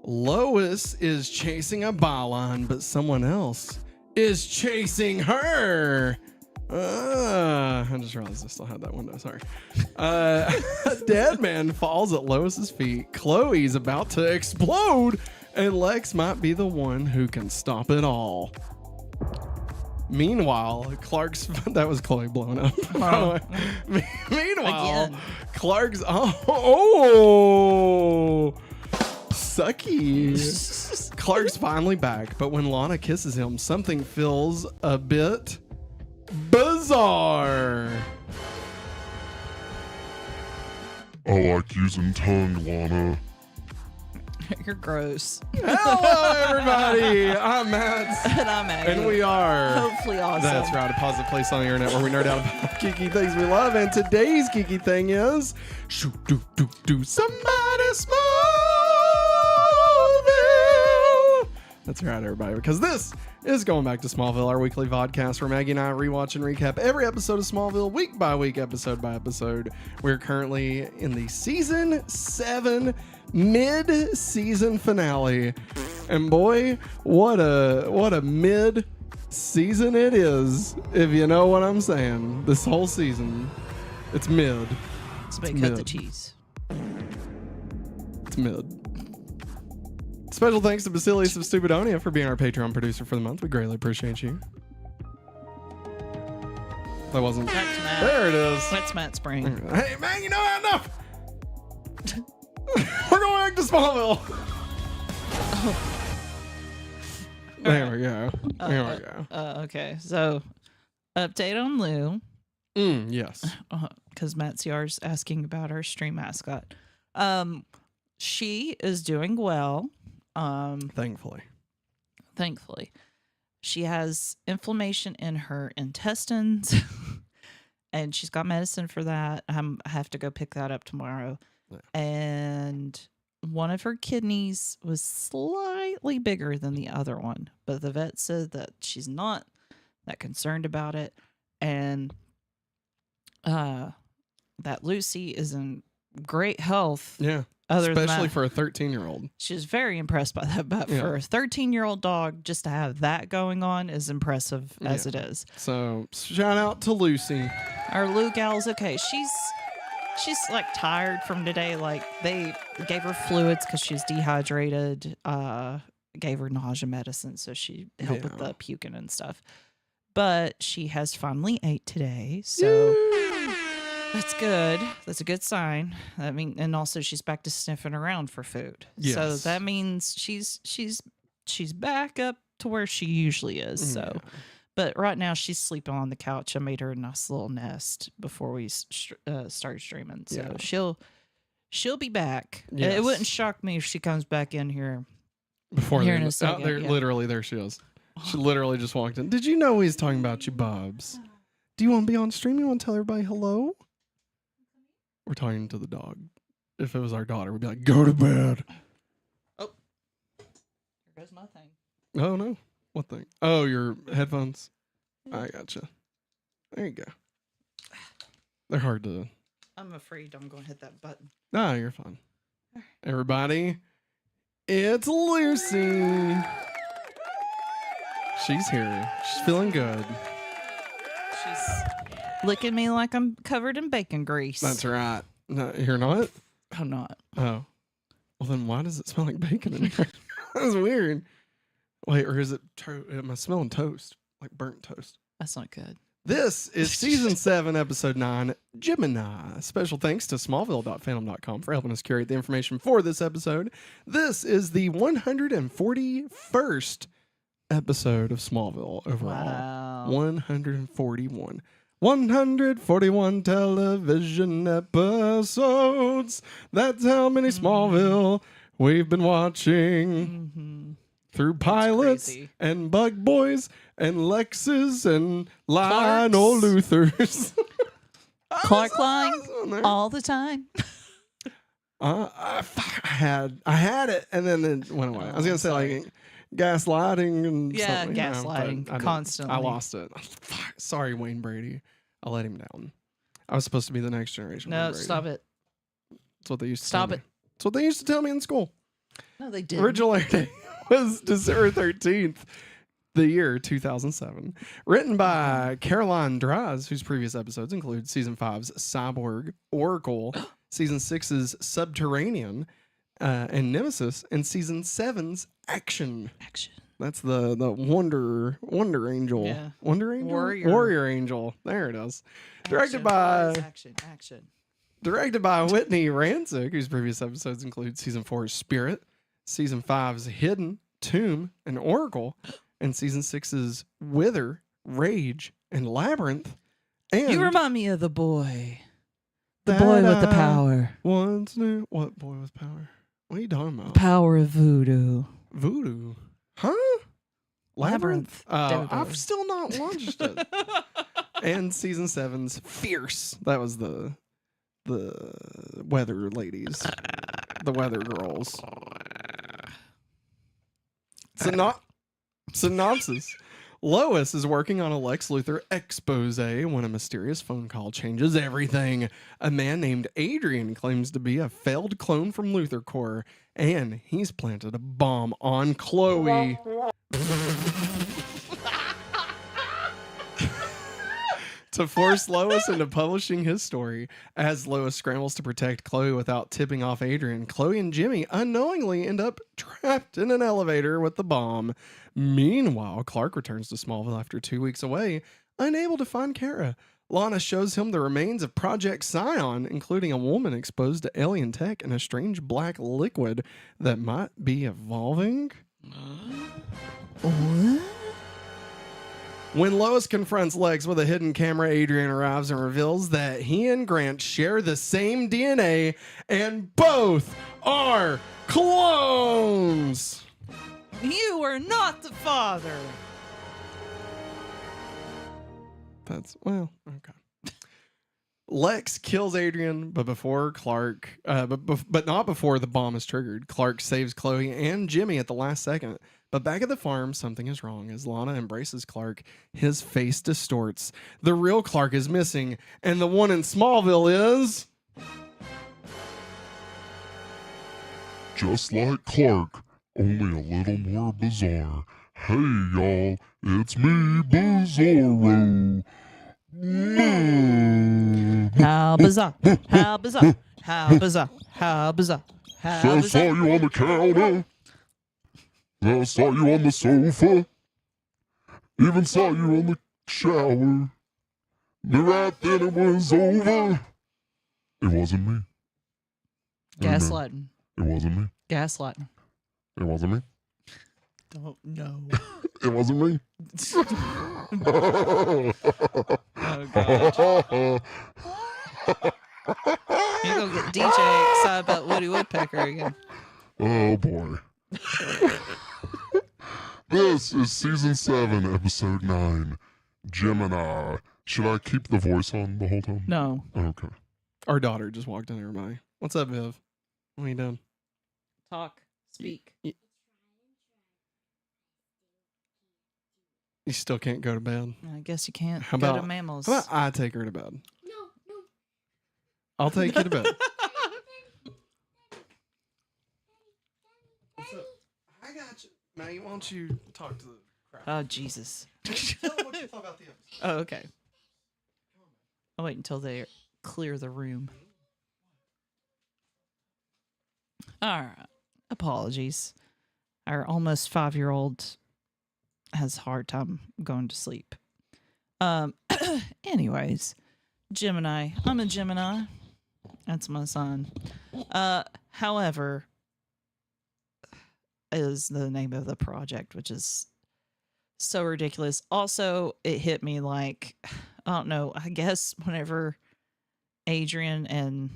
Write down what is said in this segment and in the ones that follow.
Lois is chasing a bylon, but someone else is chasing her. I just realized I still had that window. Sorry. A dead man falls at Lois's feet. Chloe's about to explode, and Lex might be the one who can stop it all. Meanwhile, that was Chloe blowing up. Meanwhile, again. Clark's sucky. Clark's finally back, but when Lana kisses him, something feels a bit bizarre. I like using tongue, Lana. You're gross. Hello, everybody. I'm Matt. And I'm Maggie. And we are hopefully awesome. That's right. A positive place on the internet where we nerd out about geeky things we love. And today's geeky thing is somebody Smallville. That's right, everybody, because this is Going Back to Smallville, our weekly podcast where Maggie and I rewatch and recap every episode of Smallville week by week, episode by episode. We're currently in the season 7 mid-season finale, and boy, what a mid-season it is, if you know what I'm saying. This whole season, it's mid. Somebody cut the cheese. It's mid. Special thanks to Basilius of Stupidonia for being our Patreon producer for the month. We greatly appreciate you. That wasn't. That's Matt. There it is. That's Matt Spring. Hey, man, you know that enough. We're going back to Smallville. There we go. There we go. Okay, so update on Lou. Yes. Because Matt CR's asking about our stream mascot. She is doing well. Thankfully. She has inflammation in her intestines. And she's got medicine for that. I have to go pick that up tomorrow. Yeah. And one of her kidneys was slightly bigger than the other one, but the vet said that she's not that concerned about it, and that Lucy is in great health. Yeah, especially for a 13-year-old. She was very impressed by that, but for a 13-year-old dog, just to have that going on is impressive as it is. So shout out to Lucy. Our Lou gal's okay. She's like tired from today. Like they gave her fluids because she's dehydrated. Gave her nausea medicine, so she helped with the puking and stuff. But she has finally ate today, so that's good. That's a good sign. I mean, and also she's back to sniffing around for food. Yes. So that means she's back up to where she usually is. So. Yeah. But right now she's sleeping on the couch. I made her a nice little nest before we started streaming. So she'll be back. Yes. It wouldn't shock me if she comes back in here before in a second. Literally, there she is. She literally just walked in. Did you know he's talking about you, Bubs? Do you want to be on stream? You want to tell everybody hello? We're talking to the dog. If it was our daughter, we'd be like, go to bed. Oh, here goes my thing. Oh, no. What thing? Oh, your headphones? I gotcha. There you go. They're hard to... I'm afraid I'm going to hit that button. No, you're fine. Everybody, it's Lucy. She's here. She's feeling good. She's licking me like I'm covered in bacon grease. That's right. No, you're not? I'm not. Oh. Well, then why does it smell like bacon in here? That's weird. Wait, or is it am I smelling toast? Like burnt toast? That's not good. This is season 7, episode 9, Gemini. Special thanks to Smallville.fandom.com for helping us curate the information for this episode. This is the 141st episode of Smallville overall. Wow. 141. 141 television episodes. That's how many Smallville we've been watching. Mm-hmm. Through pilots and bug boys and Lexes and Lionel Luthers. Clark line all the time. I had it and then it went away. I was gonna say like gaslighting and something. Gaslighting constantly. I lost it. Sorry, Wayne Brady. I let him down. I was supposed to be the next generation. No, stop it. That's what they used to stop tell it. Me. That's what they used to tell me in school. No, they didn't. Original air date was December 13th, the year 2007. Written by Caroline Draz, whose previous episodes include Season 5's Cyborg, Oracle, Season 6's Subterranean, and Nemesis, and Season 7's Action. That's the Wonder Angel. Yeah. Wonder Angel? Warrior. Warrior Angel. There it is. Directed by Whitney Rancic, whose previous episodes include Season 4's Spirit, Season 5's Hidden, Tomb, and Oracle, and Season 6's Wither, Rage, and Labyrinth. And You remind me of the boy. The boy with the power. Once new. What boy with power? What are you talking about? Power of voodoo. Voodoo. Huh? Labyrinth? I've still not watched it. And Season 7's Fierce. That was the weather ladies. The weather girls. Synopsis. Lois is working on a Lex Luthor expose when a mysterious phone call changes everything. A man named Adrian claims to be a failed clone from LuthorCorp, and he's planted a bomb on Chloe. To force Lois into publishing his story. As Lois scrambles to protect Chloe without tipping off Adrian, Chloe and Jimmy unknowingly end up trapped in an elevator with the bomb. Meanwhile, Clark returns to Smallville after 2 weeks away, unable to find Kara. Lana shows him the remains of Project Scion, including a woman exposed to alien tech and a strange black liquid that might be evolving. What? When Lois confronts Lex with a hidden camera, Adrian arrives and reveals that he and Grant share the same DNA and both are clones. You are not the father. That's, well, okay. Lex kills Adrian, but before Clark, but not before the bomb is triggered. Clark saves Chloe and Jimmy at the last second. But back at the farm, something is wrong. As Lana embraces Clark, his face distorts. The real Clark is missing, and the one in Smallville is... Just like Clark, only a little more bizarre. Hey y'all, it's me, Bizarro. How bizarre. How bizarre. How bizarre. How bizarre. How So I saw bizarre. you on the counter. I saw you on the sofa. Even saw you on the shower. But right then it was over. It wasn't me. Gaslighting. It wasn't me. Gaslighting. It wasn't me. Don't know. It wasn't me. Oh, God. You're going to get DJ excited about Woody Woodpecker again. Oh boy. This is season 7, episode 9, Gemini. Should I keep the voice on the whole time? No. Okay. Our daughter just walked in, everybody. What's up, Viv? What are you doing? Talk. Speak. You still can't go to bed. I guess you can't How go about, to mammals. How about I take her to bed? No. I'll take you to bed. What's up? I got you. Maggie, why don't you talk to the crowd? Oh, Jesus. Tell them what you thought about the episode. Oh, okay. I'll wait until they clear the room. All right. Apologies. Our almost 5-year-old has a hard time going to sleep. Anyways, Gemini. I'm a Gemini. That's my sign. However, is the name of the project, which is so ridiculous. Also, it hit me like, I don't know, I guess whenever Adrian and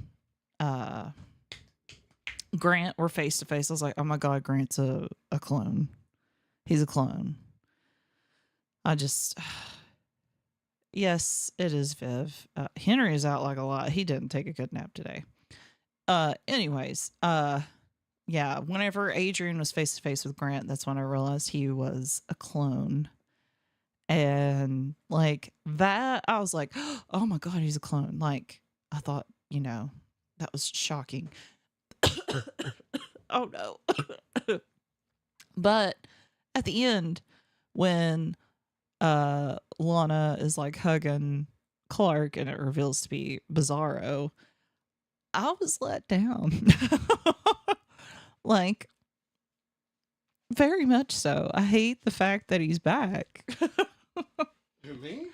Grant were face to face, I was like, oh my God, Grant's a clone. He's a clone. I just, yes, it is Viv. Henry is out like a lot. He didn't take a good nap today. Anyways, yeah, whenever Adrian was face to face with Grant, that's when I realized he was a clone. And like that, I was like, oh my God, he's a clone. Like, I thought, that was shocking. Oh no. But at the end, when Lana is like hugging Clark and it reveals to be Bizarro, I was let down. Like, very much so. I hate the fact that he's back. Who, me?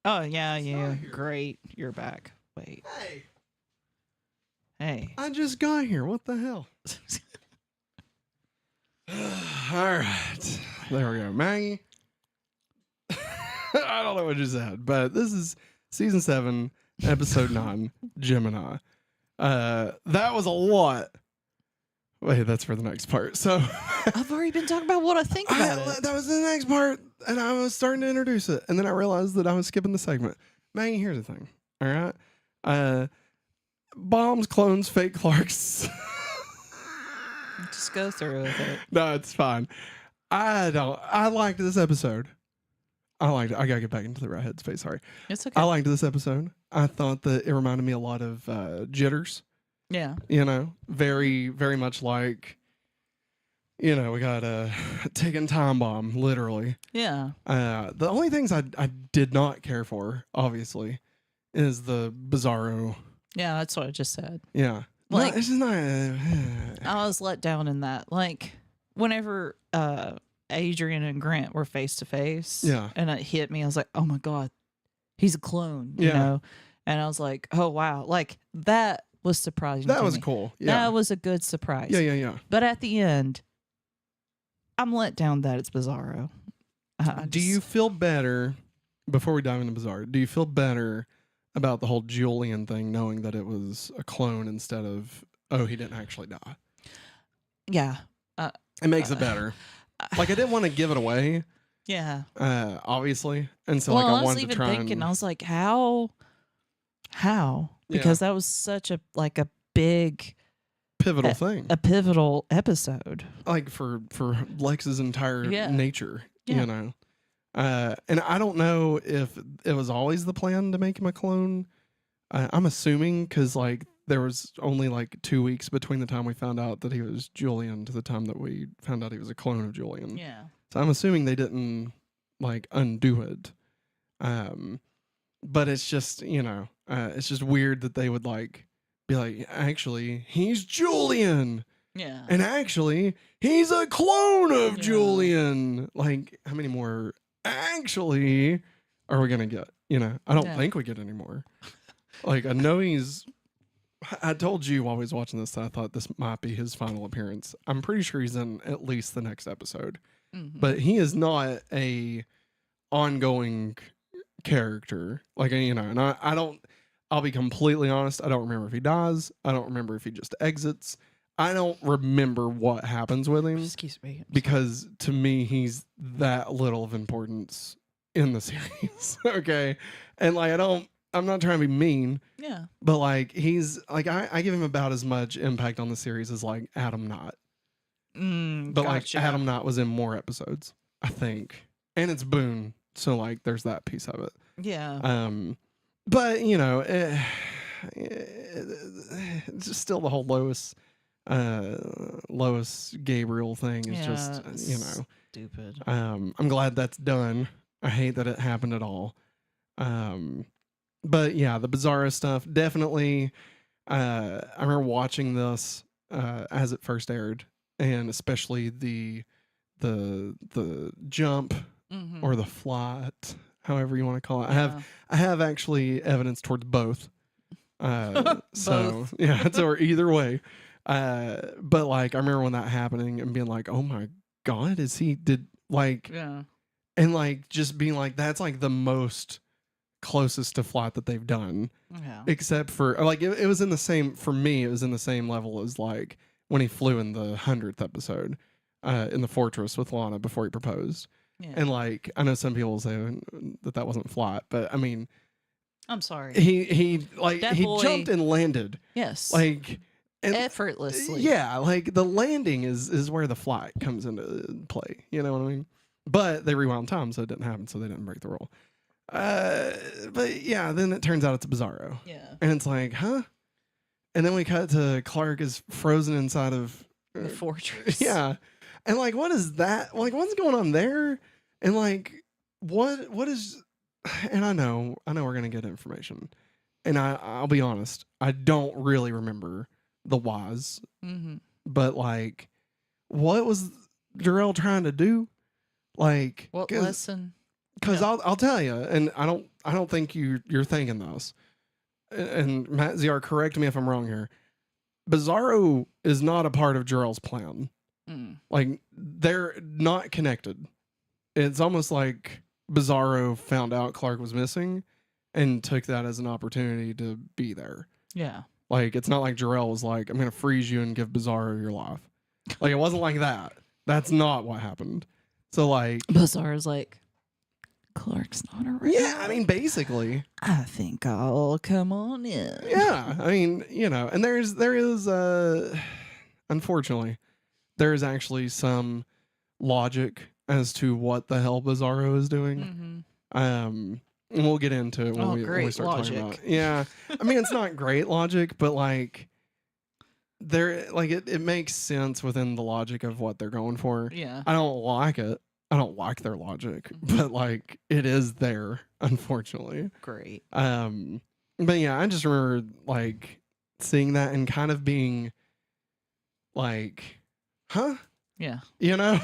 Oh, yeah, yeah. here. Great. You're back. Wait. Hey, Hey. I just got here. What the hell? All right. There we go. Maggie. I don't know what you said, but this is season 7, episode 9, Gemini. That was a lot. Wait, that's for the next part. So I've already been talking about what I think about it. that was the next part, and I was starting to introduce it, and then I realized that I was skipping the segment. Maggie, here's the thing. All right. Bombs, clones, fake Clarks. Just go through with it. No, it's fine. I liked this episode. I liked it. I gotta get back into the right headspace. Sorry. It's okay. I liked this episode. I thought that it reminded me a lot of Jitters. Yeah. You know, very, very much like, you know, we got a ticking time bomb, literally. Yeah. The only things I did not care for, obviously, is the Bizarro. Yeah, that's what I just said. Yeah. Like, no, it's just not. I was let down in that. Like, whenever Adrian and Grant were face to face, Yeah. and it hit me, I was like, oh my God, he's a clone, Yeah. you know? And I was like, oh wow. Like, that was surprising. That to was me. cool. Yeah. That was a good surprise. Yeah. But at the end, I'm let down that it's Bizarro. Do you feel better, before we dive into Bizarro, do you feel better about the whole Julian thing, knowing that it was a clone instead of, oh, he didn't actually die? Yeah. It makes it better. Like, I didn't want to give it away, Yeah. obviously. And so, Well, like, I I was wanted to even try thinking, and... I was like, how? Because that was such a big pivotal thing. a pivotal episode. Like, for Lex's entire Yeah. nature, Yeah. you know? And I don't know if it was always the plan to make him a clone. I'm assuming because, like, there was only, like, 2 weeks between the time we found out that he was Julian to the time that we found out he was a clone of Julian. Yeah. So I'm assuming they didn't, like, undo it. But it's just, you know, it's just weird that they would, like, be like, actually, he's Julian. Yeah. And actually, he's a clone of Yeah. Julian. Like, how many more actually are we going to get? You know, I don't Yeah. think we get any more. Like, I know I told you while we was watching this that I thought this might be his final appearance. I'm pretty sure he's in at least the next episode. Mhm. But he is not a ongoing character. Like, you know, and I'll be completely honest, I don't remember if he dies. I don't remember if he just exits. I don't remember what happens with him Excuse me. I'm sorry. because to me, he's that little of importance in the series. Okay. And like, I'm not trying to be mean, Yeah. but like, he's like, I give him about as much impact on the series as like Adam Knott. But Gotcha. like, Adam Knott was in more episodes, I think. And it's Boone. So like, there's that piece of it. Yeah. But you know, it's just still the whole Lois Gabriel thing is just, you know, stupid. I'm glad that's done. I hate that it happened at all. But yeah, the Bizarro stuff definitely. I remember watching this as it first aired, and especially the jump Mhm. or the flight, however you want to call it. Yeah. I have actually evidence towards both. So Both. yeah, it's or either way. But like I remember when that happening and being like, oh my God, Yeah. and like just being like, that's like the most closest to flight that they've done. Yeah. Except for like it was in the same, for me, it was in the same level as like when he flew in the 100th episode in the fortress with Lana before he proposed. Yeah. And like I know some people say that wasn't flight, but I mean I'm sorry. he like That he boy- jumped and landed Yes. like and, effortlessly. yeah, like the landing is where the flight comes into play. You know what I mean? But they rewound time, so it didn't happen, so they didn't break the rule. But yeah, then it turns out it's Bizarro. Yeah. And it's like, huh? And then we cut to Clark is frozen inside of The fortress. Yeah. And like, what is that? Like, what's going on there? And like, what is, and I know we're going to get information. And I'll be honest, I don't really remember the whys, but like, what was Jarrell trying to do? Like, what lesson? Because I'll tell you, and I don't think you're thinking this. And Matt ZR, correct me if I'm wrong here. Bizarro is not a part of Jarrell's plan. Like, they're not connected. It's almost like Bizarro found out Clark was missing and took that as an opportunity to be there. Yeah. Like, it's not like Jarrell was like, I'm going to freeze you and give Bizarro your life. Like, it wasn't like that. That's not what happened. So, like... Bizarro's like, Clark's not around. Yeah, I mean, basically. I think I'll come on in. Yeah, I mean, you know, and there is, unfortunately, there is actually some logic as to what the hell Bizarro is doing. And we'll get into it when we start talking about it. Yeah, I mean, it's not great logic, but like, it makes sense within the logic of what they're going for. Yeah, I don't like it. I don't like their logic, but like, it is there, unfortunately. Great. But yeah, I just remember like seeing that and kind of being like, huh? Yeah. You know?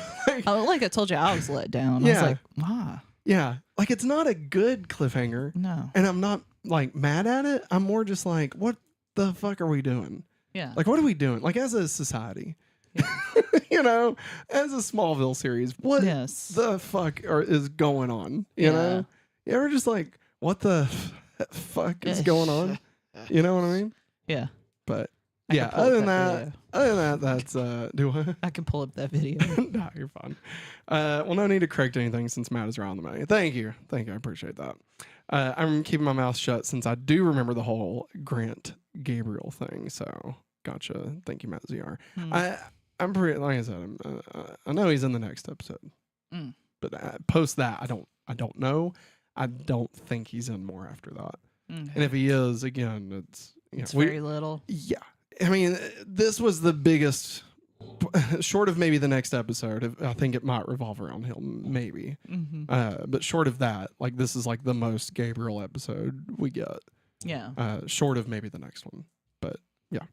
Like I told you, I was let down. I was like, why? Yeah. Like, it's not a good cliffhanger. No. And I'm not like mad at it. I'm more just like, what the fuck are we doing? Yeah. Like, what are we doing? Like, as a society, you know, as a Smallville series, what the fuck is going on? You know? You ever just like, what the fuck is going on? You know what I mean? Yeah. But yeah, other than that, that's do I? I can pull up that video. No, you're fine. Well, no need to correct anything since Matt is around the money. Thank you. I appreciate that. I'm keeping my mouth shut since I do remember the whole Grant Gabriel thing. So gotcha. Thank you, Matt ZR. I'm pretty, like I said, I know he's in the next episode, but post that, I don't know. I don't think he's in more after that. And if he is, again, it's very little. Yeah. I mean, this was the biggest, short of maybe the next episode. I think it might revolve around him, maybe. But short of that, like, this is like the most Gabriel episode we get. Yeah. Short of maybe the next one. But yeah.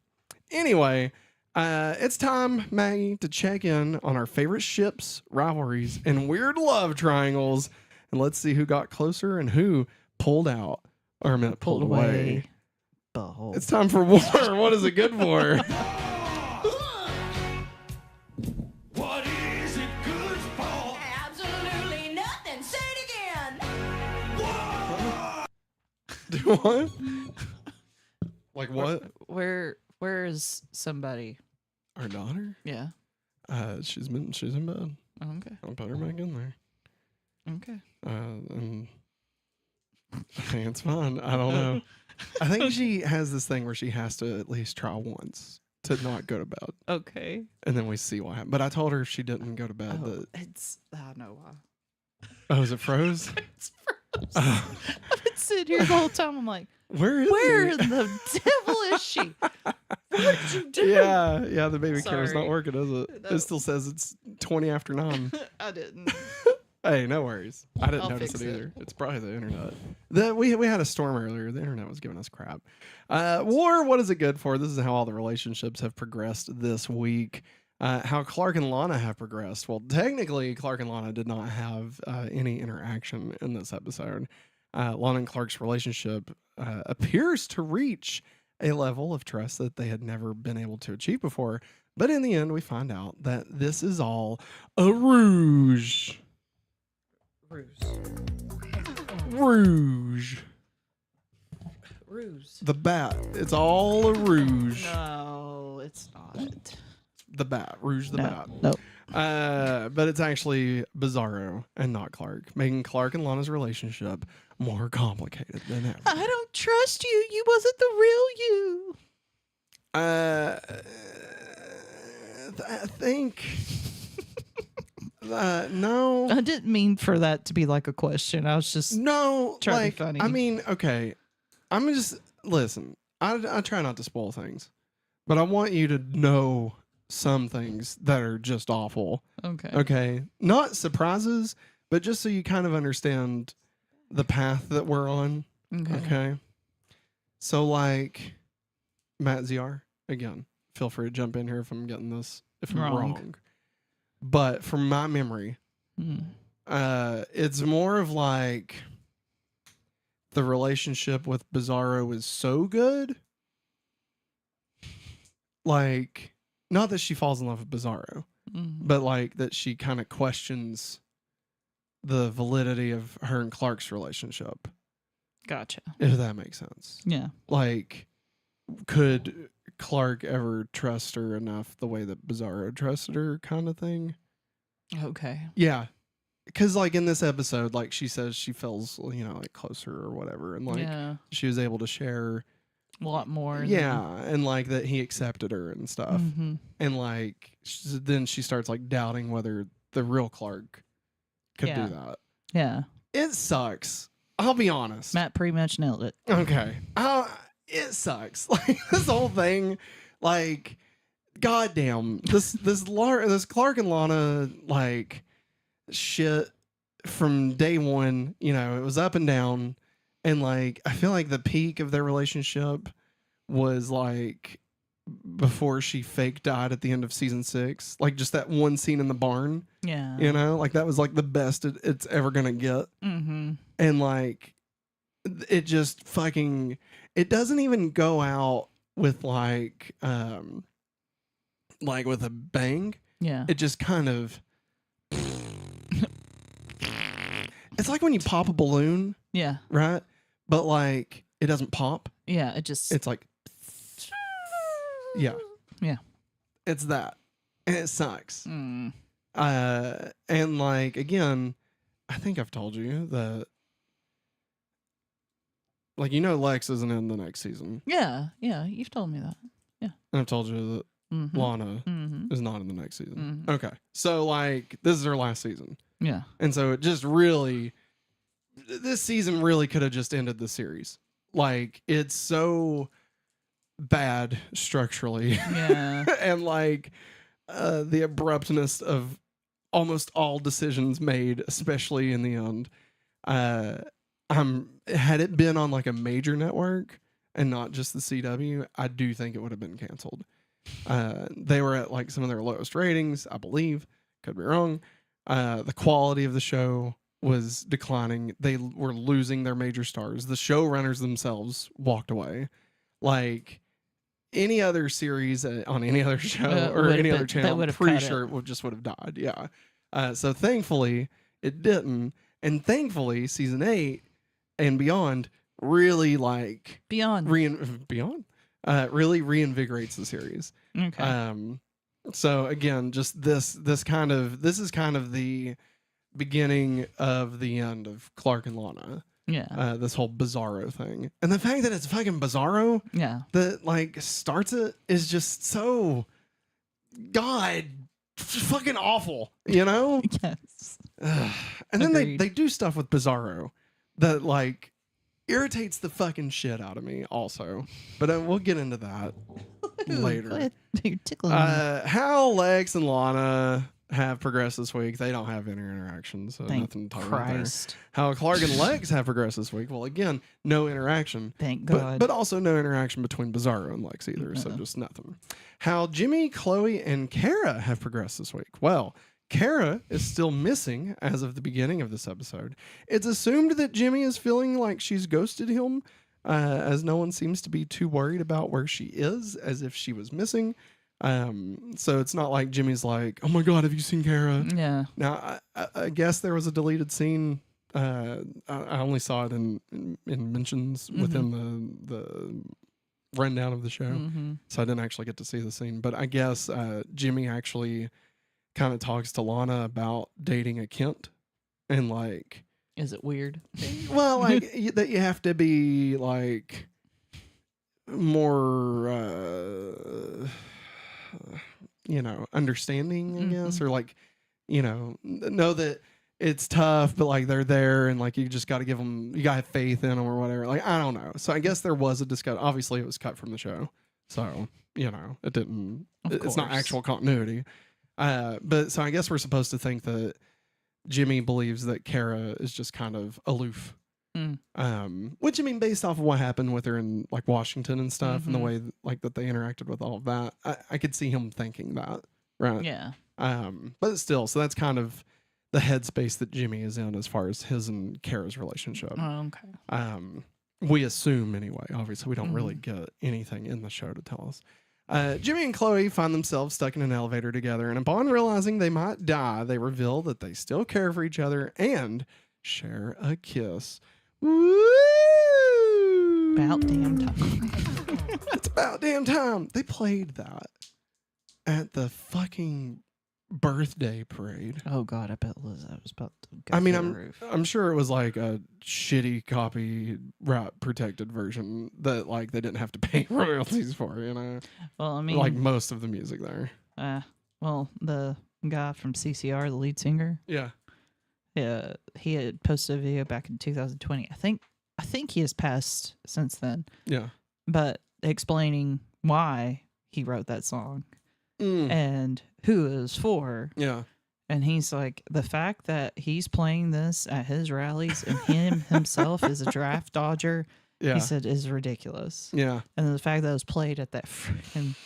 Anyway, it's time, Maggie, to check in on our favorite ships, rivalries, and weird love triangles. And let's see who got closer and who pulled out. Or I meant pulled away. Behold. It's time for war. What is it good for? What is it good for? Absolutely nothing. Say it again. Do what? Like what? Where is somebody? Our daughter? Yeah. She's in bed. Okay. I'll put her back in there. Okay. And I think it's fine. I don't know. I think she has this thing where she has to at least try once to not go to bed. Okay. And then we see what happens. But I told her if she didn't go to bed I know why. Oh, is it froze? It's froze. I've been sitting here the whole time. I'm like, where in the devil is she? What did you do? Yeah, the baby camera's not Sorry. working, is it? No. It still says it's 20 after 9. I didn't. Hey, no worries. I didn't I'll notice it fix it. either. It's probably the internet. We had a storm earlier. The internet was giving us crap. War, what is it good for? This is how all the relationships have progressed this week. How Clark and Lana have progressed. Well, technically, Clark and Lana did not have any interaction in this episode. Lana and Clark's relationship appears to reach a level of trust that they had never been able to achieve before. But in the end, we find out that this is all a rouge. Rouge. The bat. It's all a rouge. No, it's not. The bat. Rouge the bat. Nope. But it's actually Bizarro and not Clark, making Clark and Lana's relationship more complicated than ever. I don't trust you. You wasn't the real you. I think... no. I didn't mean for that to be like a question. I was just No, trying like, to be funny. I mean, okay. I'm just... Listen, I try not to spoil things, but I want you to know some things that are just awful. Okay. Okay. Not surprises, but just so you kind of understand the path that we're on. Okay. Okay. So, like, Matt ZR, again, feel free to jump in here if I'm getting this, if I'm wrong. But from my memory, it's more of like the relationship with Bizarro is so good. Like, not that she falls in love with Bizarro, but like that she kind of questions the validity of her and Clark's relationship. Gotcha. If that makes sense. Yeah. Like, could Clark ever trust her enough the way that Bizarro trusted her, kind of thing? Okay. Yeah. Because, like, in this episode, like, she says she feels, like, closer or whatever. And, like, she was able to share a lot more. Yeah. And, like, that he accepted her and stuff. And, like, then she starts, like, doubting whether the real Clark could do that. Yeah. It sucks. I'll be honest. Matt pretty much nailed it. Okay. It sucks. Like, this whole thing, like, goddamn, this Clark and Lana, like, shit from day one, it was up and down. And, like, I feel like the peak of their relationship was, like, before she fake died at the end of season 6. Like, just that one scene in the barn. Yeah. Like, that was, like, the best it's ever gonna get. And, like, it just fucking, it doesn't even go out with, like with a bang. Yeah. It just kind of, it's like when you pop a balloon. Yeah. Right? But, like, it doesn't pop. Yeah. It's like, yeah. Yeah. It's that. And it sucks. Mm. And, like, again, I think I've told you that, like, Lex isn't in the next season. Yeah. Yeah. You've told me that. Yeah. And I've told you that Lana Mm-hmm. is not in the next season. Mm-hmm. Okay. So, like, this is her last season. Yeah. And so it just really, this season really could have just ended the series. Like, it's so bad structurally. Yeah. And, like, the abruptness of almost all decisions made, especially in the end. Had it been on, like, a major network and not just the CW, I do think it would have been canceled. They were at, like, some of their lowest ratings, I believe. Could be wrong. The quality of the show was declining. They were losing their major stars. The showrunners themselves walked away. Like, any other series on any other show or any other channel, I'm pretty sure it would have died. Yeah. So thankfully it didn't. And thankfully season 8 and beyond really, like, Beyond really reinvigorates the series. Okay. So again, just this is kind of the beginning of the end of Clark and Lana. Yeah. This whole Bizarro thing. And the fact that it's fucking Bizarro Yeah. that, like, starts it is just so fucking awful, Yes. And then Agreed. they do stuff with Bizarro that, like, irritates the fucking shit out of me also. But we'll get into that later. Go ahead. You're tickling me. How Lex and Lana have progressed this week. They don't have any interaction, so Thank nothing to talk about there. Christ. How Clark and Lex have progressed this week. Well, again, no interaction. Thank God. But also no interaction between Bizarro and Lex either, so just nothing. How Jimmy, Chloe, and Kara have progressed this week. Well, Kara is still missing as of the beginning of this episode. It's assumed that Jimmy is feeling like she's ghosted him, as no one seems to be too worried about where she is, as if she was missing. So it's not like Jimmy's like, oh my God, have you seen Kara? Yeah. Now, I guess there was a deleted scene. I only saw it in mentions within the rundown of the show. So I didn't actually get to see the scene. But I guess Jimmy actually kind of talks to Lana about dating a Kent. And, like... Is it weird? Well, like, that you have to be, like, more... understanding, I guess, or, like, know that it's tough, but, like, they're there, and, like, you just got to give them, you got to have faith in them or whatever. Like, I don't know. So I guess there was a discussion. Obviously, it was cut from the show. So you know, it didn't. Of It's not course. actual continuity. But so I guess we're supposed to think that Jimmy believes that Kara is just kind of aloof. Which I mean, based off of what happened with her in like Washington and stuff, and the way like that they interacted with all of that, I could see him thinking that, right? Yeah. But still, so that's kind of the headspace that Jimmy is in as far as his and Kara's relationship. Oh, okay. We assume anyway. Obviously, we don't really get anything in the show to tell us. Jimmy and Chloe find themselves stuck in an elevator together, and upon realizing they might die, they reveal that they still care for each other and share a kiss. Woo! About damn time. It's about damn time. They played that at the fucking birthday parade. Oh God, I bet Lizzo was about to go I mean, through the roof. I'm sure it was like a shitty copy protected version that like they didn't have to pay royalties for, you know. Well, I mean, Like most of the music there. well, the guy from CCR, the lead singer, Yeah. he had posted a video back in 2020. I think he has passed since then, Yeah. but explaining why he wrote that song Mm. and who it was for. Yeah. And he's like, the fact that he's playing this at his rallies and him himself is a draft dodger, Yeah. he said, is ridiculous. Yeah. And the fact that it was played at that freaking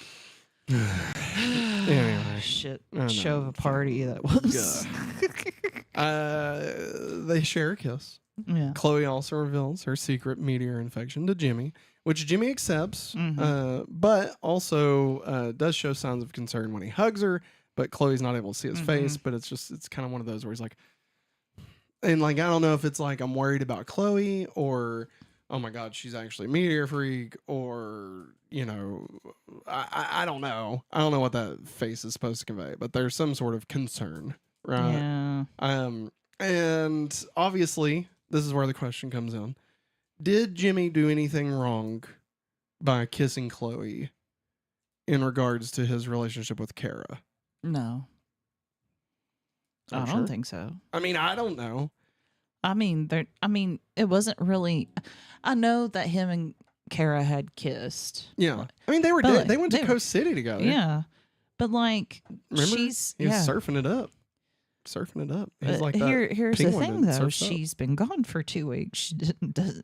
Anyway. shit I know. show of a party that was. They share a kiss. Yeah. Chloe also reveals her secret meteor infection to Jimmy, which Jimmy accepts, but also does show signs of concern when he hugs her. But Chloe's not able to see his face. But it's kind of one of those where he's like, and like, I don't know if it's like I'm worried about Chloe or, oh my God, she's actually a meteor freak, or, you know, I don't know. I don't know what that face is supposed to convey, but there's some sort of concern, right? Yeah. And obviously, this is where the question comes in. Did Jimmy do anything wrong by kissing Chloe in regards to his relationship with Kara? No. I'm I sure. don't think so. I mean, I don't know. I mean, it wasn't really. I know that him and Kara had kissed. Yeah. I mean, they were But, they went to they were- Coast City together. Yeah, but like, Remember? she's He was yeah. surfing it up. Surfing it up. He's But like that here's the penguin thing, that though. surfs up. She's been gone for 2 weeks. She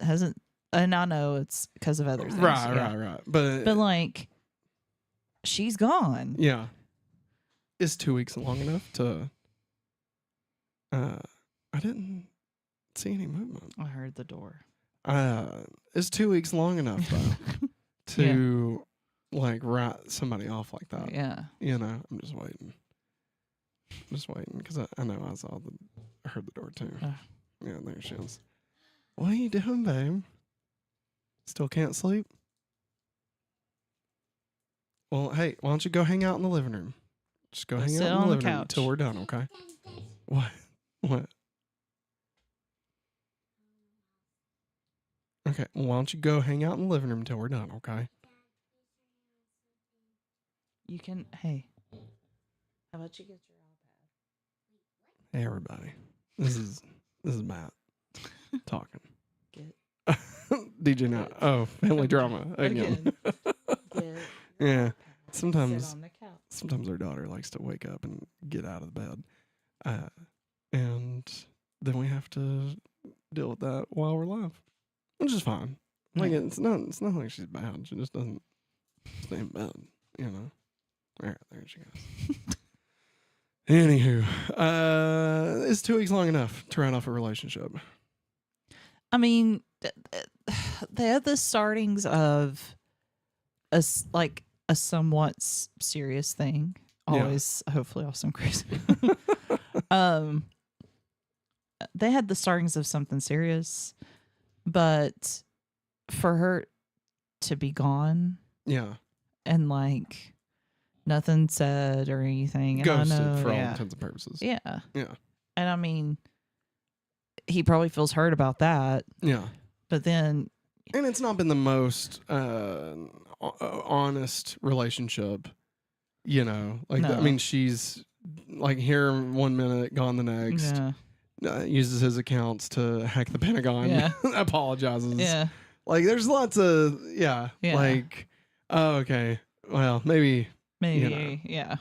hasn't, and I know it's because of other things. Right, yeah. right. But like, she's gone. yeah. Is 2 weeks long enough to I didn't see any movement. I heard the door. Is 2 weeks long enough though to like write somebody off like that? Yeah. You know, I'm just waiting. Because I know I heard the door too. Yeah, there she is. What are you doing, babe? Still can't sleep? Well, hey, why don't you go hang out in the living room? Just go hang Sit out in on the the living room couch. until we're done, okay? What? What? Okay, well, why don't you go hang out in the living room until we're done, okay? You can. Hey, how about you get your iPad? Hey, everybody. This is Matt talking. Get DJ now. Oh, family drama again. Get Yeah. sit Sometimes on the couch. sometimes our daughter likes to wake up and get out of the bed. And then we have to deal with that while we're live. Which is fine. Like Yeah. it's not like she's bad. She just doesn't stay in bed, you know. All right, there she goes. Anywho, is 2 weeks long enough to write off a relationship? I mean, they had the startings of like a somewhat serious thing. Yeah. Always, hopefully, awesome, crazy. They had the startings of something serious, but for her to be gone Yeah. and like nothing said or anything, and Ghosted I know, for all yeah, intents and purposes. yeah, Yeah. and I mean, he probably feels hurt about that, Yeah. but then And it's not been the most honest relationship, you know. Like, I No. mean, she's like here 1 minute, gone the next. yeah, Uses his accounts to hack the Pentagon. Yeah. Apologizes. yeah. Like, there's lots of Yeah. Like, oh, okay. well, maybe. Maybe, yeah.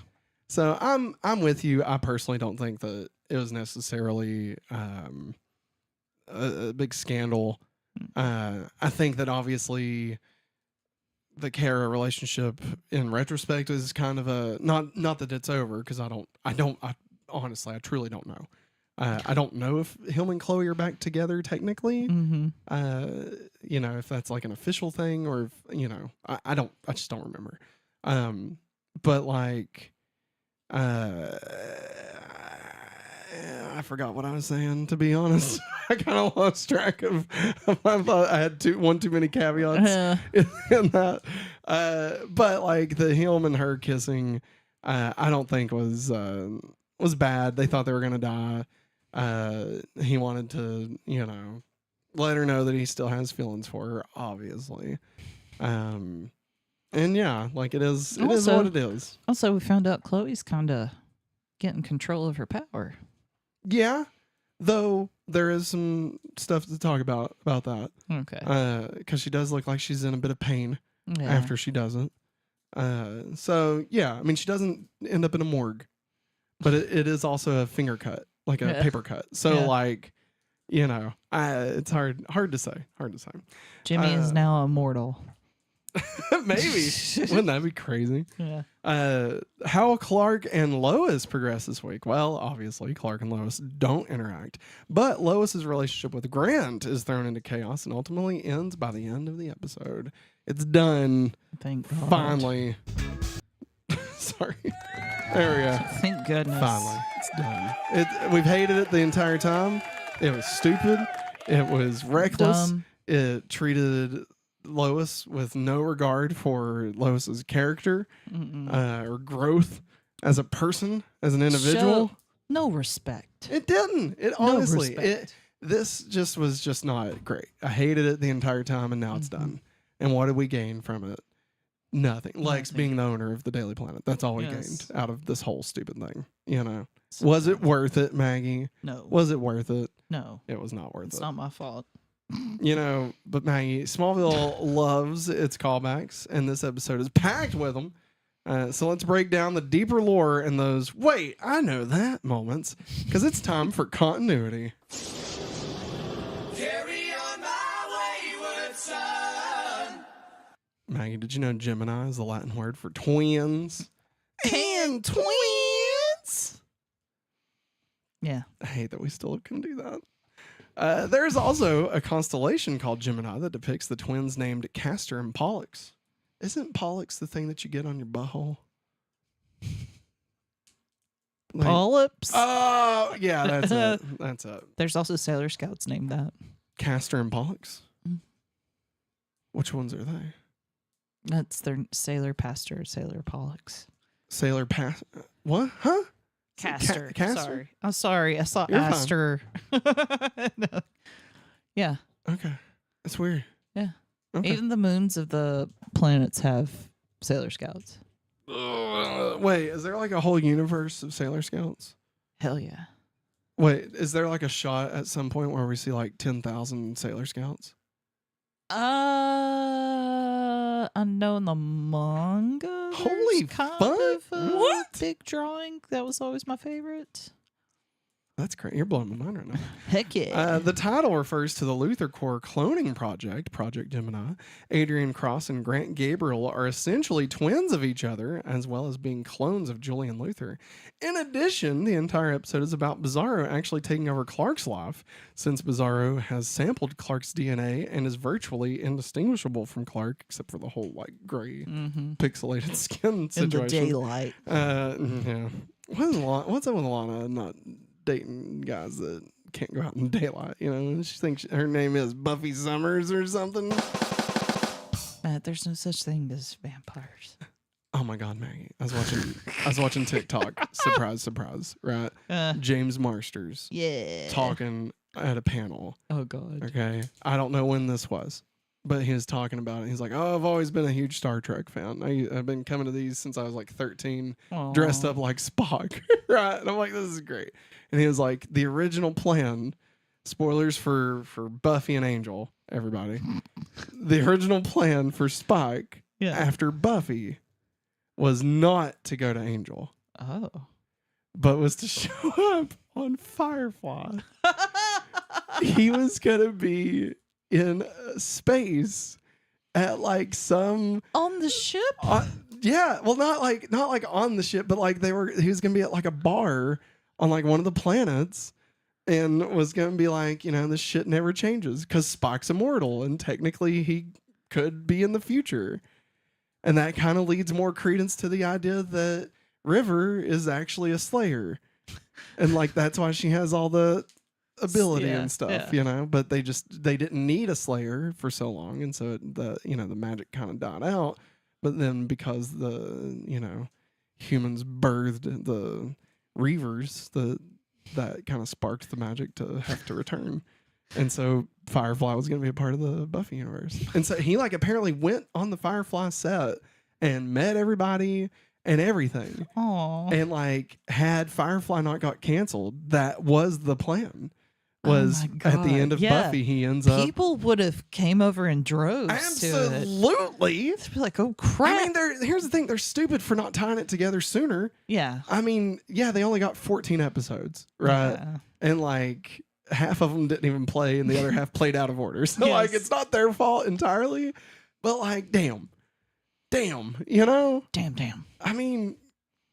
So I'm with you. I personally don't think that it was necessarily a big scandal. I think that obviously the Kara relationship in retrospect is kind of a not that it's over, because I honestly, I truly don't know. I don't know if him and Chloe are back together technically. Mm-hmm. If that's like an official thing, or if, I just don't remember. But like, I forgot what I was saying, to be honest. I kind of lost track of I thought I had one too many caveats in that. But like the him and her kissing, I don't think was bad. They thought they were gonna die. He wanted to, let her know that he still has feelings for her, obviously. And yeah, like it is what it is. Also, we found out Chloe's kind of getting control of her power. Yeah, though there is some stuff to talk about that. Okay. Because she does look like she's in a bit of pain Yeah. after she doesn't. So yeah, I mean, she doesn't end up in a morgue, but it is also a finger cut, like a paper cut. So like, it's hard to say. Jimmy is now immortal. Maybe. Wouldn't that be crazy? Yeah. How Clark and Lois progress this week? Well, obviously, Clark and Lois don't interact, but Lois's relationship with Grant is thrown into chaos and ultimately ends by the end of the episode. It's done. Thank God. Finally. Sorry. There we go. Thank goodness. Finally. It's done. We've hated it the entire time. It was stupid. It was reckless. Dumb. It treated Lois with no regard for Lois's character or growth as a person, as an individual. No respect. It didn't. It No honestly, respect. this just was just not great. I hated it the entire time, and now it's done. And what did we gain from it? Nothing. Lex being the owner of the Daily Planet. That's all we gained out of this whole stupid thing. Was it worth it, Maggie? No. Was it worth it? No. It was not worth it. It's not my fault. But Maggie, Smallville loves its callbacks, and this episode is packed with them. So let's break down the deeper lore and those "wait, I know that" moments, because it's time for continuity. Carry on my wayward son. Maggie, did you know Gemini is the Latin word for twins? And twins! Yeah. I hate that we still can do that. There's also a constellation called Gemini that depicts the twins named Castor and Pollux. Isn't Pollux the thing that you get on your butthole? Polyps. Oh, yeah, that's it. That's it. There's also Sailor Scouts named that. Castor and Pollux? Mm. Which ones are they? That's their Sailor Pastor, Sailor Pollux. Sailor Pass... What? Huh? Castor. Castor? Sorry. I'm sorry. I saw You're fine. Aster. No. Yeah. Okay. That's weird. Yeah. Okay. Even the moons of the planets have Sailor Scouts. Wait, is there like a whole universe of Sailor Scouts? Hell yeah. Wait, is there like a shot at some point where we see like 10,000 Sailor Scouts? I know in the manga. Holy there's kind fuck. of a What? big drawing. That was always my favorite. That's great. You're blowing my mind right now. Heck yeah. The title refers to the LuthorCorp cloning project, Project Gemini. Adrian Cross and Grant Gabriel are essentially twins of each other, as well as being clones of Julian Luthor. In addition, the entire episode is about Bizarro actually taking over Clark's life, since Bizarro has sampled Clark's DNA and is virtually indistinguishable from Clark, except for the whole like gray, pixelated skin in situation. the daylight. Yeah. What's up with Lana not dating guys that can't go out in daylight? She thinks her name is Buffy Summers or something. Matt, there's no such thing as vampires. Oh my God, Maggie! I was watching TikTok. Surprise, right? James Marsters Yeah. talking at a panel. Oh God. Okay, I don't know when this was, but he was talking about it. He's like, "Oh, I've always been a huge Star Trek fan. I've been coming to these since I was like 13, dressed up like Spock." Right? And I'm like, "This is great." And he was like, "The original plan." Spoilers for Buffy and Angel, everybody. The original plan for Spike after Buffy was not to go to Angel, Oh. but was to show up on Firefly. He was gonna be in space at like some On the ship? yeah, well, not like on the ship, but like he was gonna be at like a bar on like one of the planets, and was gonna be like, you know, this shit never changes because Spock's immortal and technically he could be in the future, and that kind of leads more credence to the idea that River is actually a Slayer, and like that's why she has all the ability and stuff, you know. But they didn't need a Slayer for so long, and so the magic kind of died out. But then because the humans birthed the Reavers, that kind of sparked the magic to have to return. And so Firefly was going to be a part of the Buffy universe. And so he like apparently went on the Firefly set and met everybody and everything. Aww. And like had Firefly not got canceled, that was the plan. Was at the end of Buffy, he ends up. People would have came over in droves. Absolutely. To it. Be like, oh crap. I mean, here's the thing: they're stupid for not tying it together sooner. Yeah. I mean, yeah, they only got 14 episodes, right? Yeah. And like half of them didn't even play, and the other half played out of order. So like, it's not their fault entirely. But like, damn, you know, damn. I mean,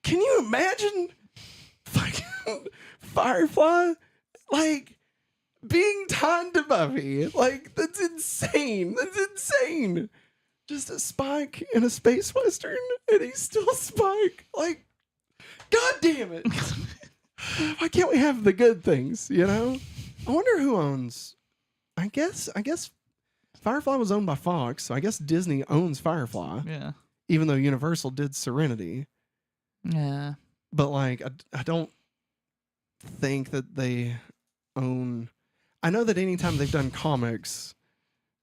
can you imagine fucking Firefly like being tied to Buffy? Like, that's insane. Just a Spike in a space western, and he's still Spike. Like, god damn it. Why can't we have the good things, you know? I wonder who owns. I guess Firefly was owned by Fox, so I guess Disney owns Firefly. Yeah. Even though Universal did Serenity. Yeah. But like, I don't think that they own. I know that anytime they've done comics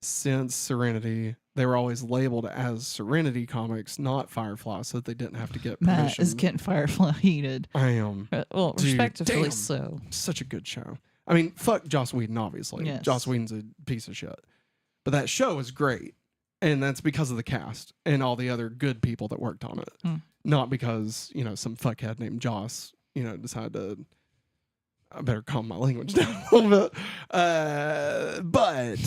since Serenity, they were always labeled as Serenity Comics, not Firefly, so that they didn't have to get permission. Matt is getting Firefly heated. I am. Well, Dude, respectively damn. so. Such a good show. I mean, fuck Joss Whedon, obviously. Yes. Joss Whedon's a piece of shit. But that show is great. And that's because of the cast and all the other good people that worked on it. Not because, some fuckhead named Joss, decided to. I better calm my language down a little bit. But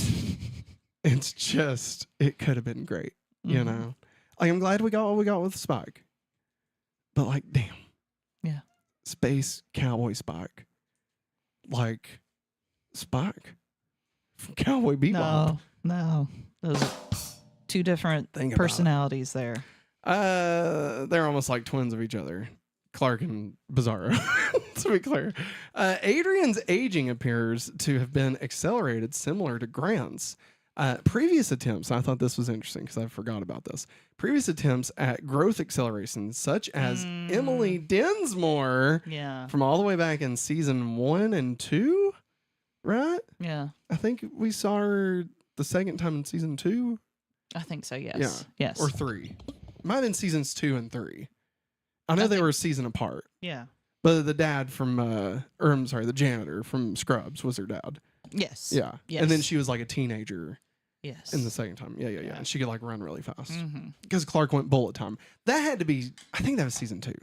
it's just, it could have been great, you know? Like, I'm glad we got what we got with Spike. But, like, damn. Yeah. Space Cowboy Spike. Like, Spike from Cowboy Bebop. No. Those are two different personalities there. They're almost like twins of each other. Clark and Bizarro, to be clear. Adrian's aging appears to have been accelerated similar to Grant's. Previous attempts, I thought this was interesting because I forgot about this. Previous attempts at growth acceleration, such as Emily Dinsmore from all the way back in season 1 and 2, right? Yeah. I think we saw her the second time in season 2. I think so, yes. Yeah. Yes. Or 3. Might have been seasons 2 and 3. I know they were a season apart. Yeah. But the dad from, the janitor from Scrubs was her dad. Yes. Yeah. Yes. And then she was like a teenager. Yes. In the second time. Yeah. And she could like run really fast. Because Clark went bullet time. That had to be, I think that was season 2.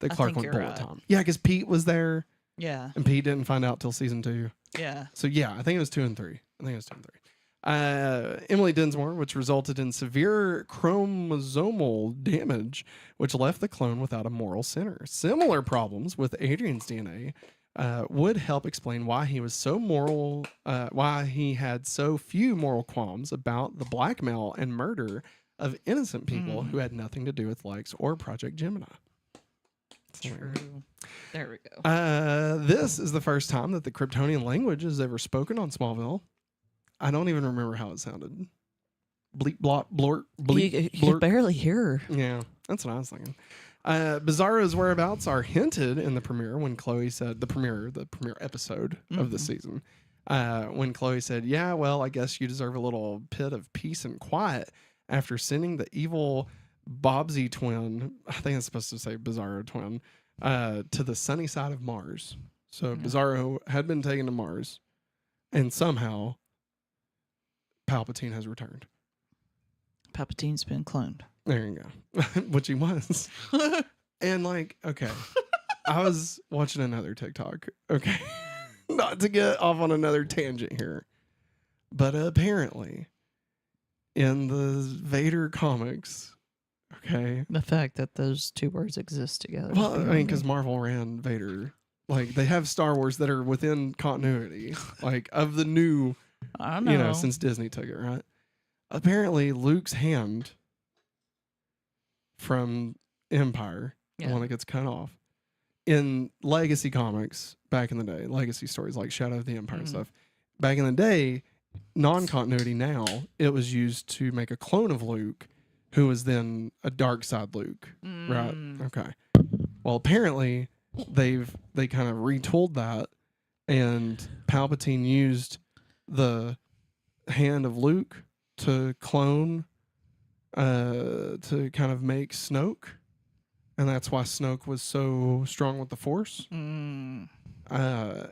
That Clark went bullet time. Yeah, because Pete was there. Yeah. And Pete didn't find out till season 2. Yeah. So yeah, I think it was 2 and 3. Emily Dinsmore, which resulted in severe chromosomal damage, which left the clone without a moral center. Similar problems with Adrian's DNA would help explain why he was so moral, why he had so few moral qualms about the blackmail and murder of innocent people who had nothing to do with Lex or Project Gemini. True. There we go. This is the first time that the Kryptonian language is ever spoken on Smallville. I don't even remember how it sounded. Bleep, blop, blort, bleep, you blort. could barely hear. Yeah, that's what I was thinking. Bizarro's whereabouts are hinted in the premiere when Chloe said, the premiere episode of the season, when Chloe said, yeah, well, I guess you deserve a little pit of peace and quiet after sending the evil Bobsy twin, I think it's supposed to say Bizarro twin, to the sunny side of Mars. So Bizarro had been taken to Mars, and somehow Palpatine has returned. Palpatine's been cloned. There you go. Which he was. And like, okay, I was watching another TikTok. Okay, not to get off on another tangent here, but apparently in the Vader comics, okay. The fact that those two words exist together. Well, I mean, because Marvel ran Vader. Like, they have Star Wars that are within continuity, like, of the new, I know. you know, since Disney took it, right? Apparently, Luke's hand from Empire, the one that gets cut off, in Legacy comics back in the day, Legacy stories like Shadow of the Empire and stuff, back in the day, non-continuity now, it was used to make a clone of Luke, who was then a dark side Luke, right? Okay. Well, apparently they kind of retooled that, and Palpatine used the hand of Luke to clone, to kind of make Snoke, and that's why Snoke was so strong with the Force. And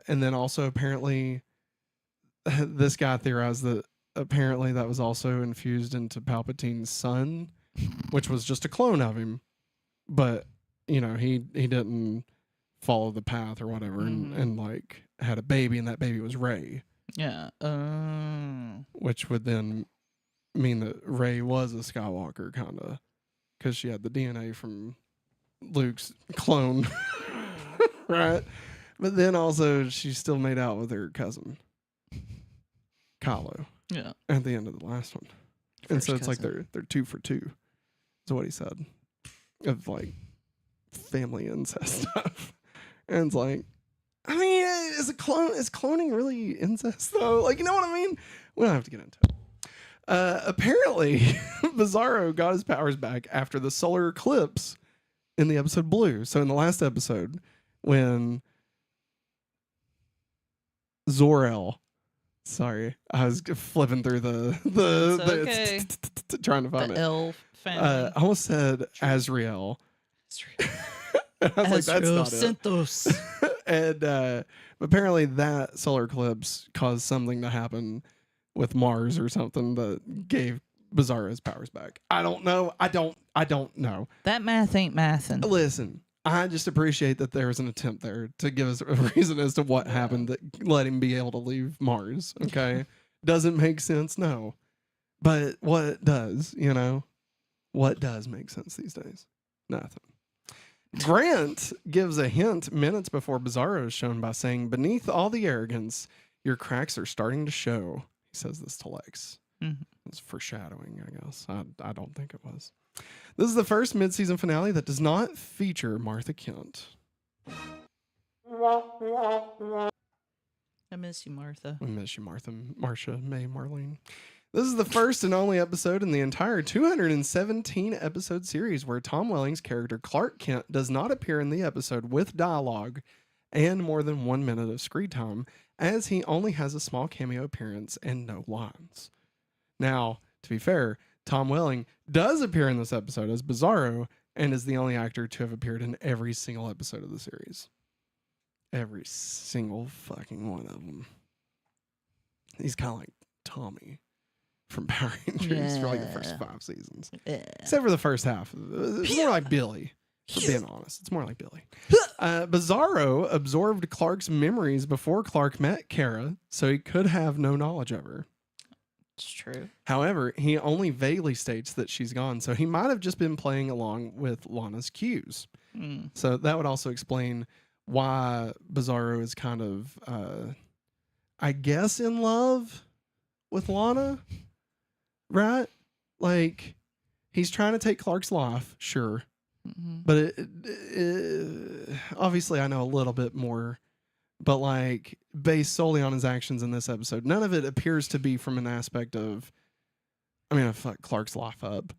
then also apparently, this guy theorized that apparently that was also infused into Palpatine's son, which was just a clone of him, but you know he didn't follow the path or whatever, and like had a baby, and that baby was Rey. Yeah. Which would then mean that Rey was a Skywalker, kind of, because she had the DNA from Luke's clone, right? But then also she still made out with her cousin, Kylo. Yeah. At the end of the last one, and so it's like they're 2 for 2. Is what he said, of like family incest stuff. And it's like, I mean, is cloning really incest though? Like, you know what I mean? We don't have to get into it. Apparently, Bizarro got his powers back after the solar eclipse in the episode Blue. So in the last episode, when Zor-El, sorry, I was flipping through the trying to find the it. L family. I almost said Azrael. I was like, that's not Santos. it. And apparently that solar eclipse caused something to happen with Mars or something that gave Bizarro his powers back. I don't know. I don't know. That math ain't mathin'. Listen, I just appreciate that there was an attempt there to give us a reason as to what happened that let him be able to leave Mars. Okay. Doesn't make sense, no. But what does, you know? What does make sense these days? Nothing. Grant gives a hint minutes before Bizarro is shown by saying, "Beneath all the arrogance, your cracks are starting to show." He says this to Lex. It's foreshadowing, I guess. I don't think it was. This is the first mid-season finale that does not feature Martha Kent. I miss you, Martha. I miss you, Martha, Marcia, May, Marlene. This is the first and only episode in the entire 217 episode series where Tom Welling's character Clark Kent does not appear in the episode with dialogue and more than 1 minute of screen time, as he only has a small cameo appearance and no lines. Now, to be fair, Tom Welling does appear in this episode as Bizarro and is the only actor to have appeared in every single episode of the series. Every single fucking one of them. He's kind of like Tommy from Power Rangers for like the first 5 seasons. Except for the first half. It's more like Billy, for being honest. It's more like Billy. Bizarro absorbed Clark's memories before Clark met Kara, so he could have no knowledge of her. It's true. However, he only vaguely states that she's gone, so he might have just been playing along with Lana's cues. So that would also explain why Bizarro is kind of, I guess, in love with Lana, right? Like, he's trying to take Clark's life, sure. But obviously I know a little bit more, but like based solely on his actions in this episode, none of it appears to be from an aspect of, I mean, I fuck Clark's life up.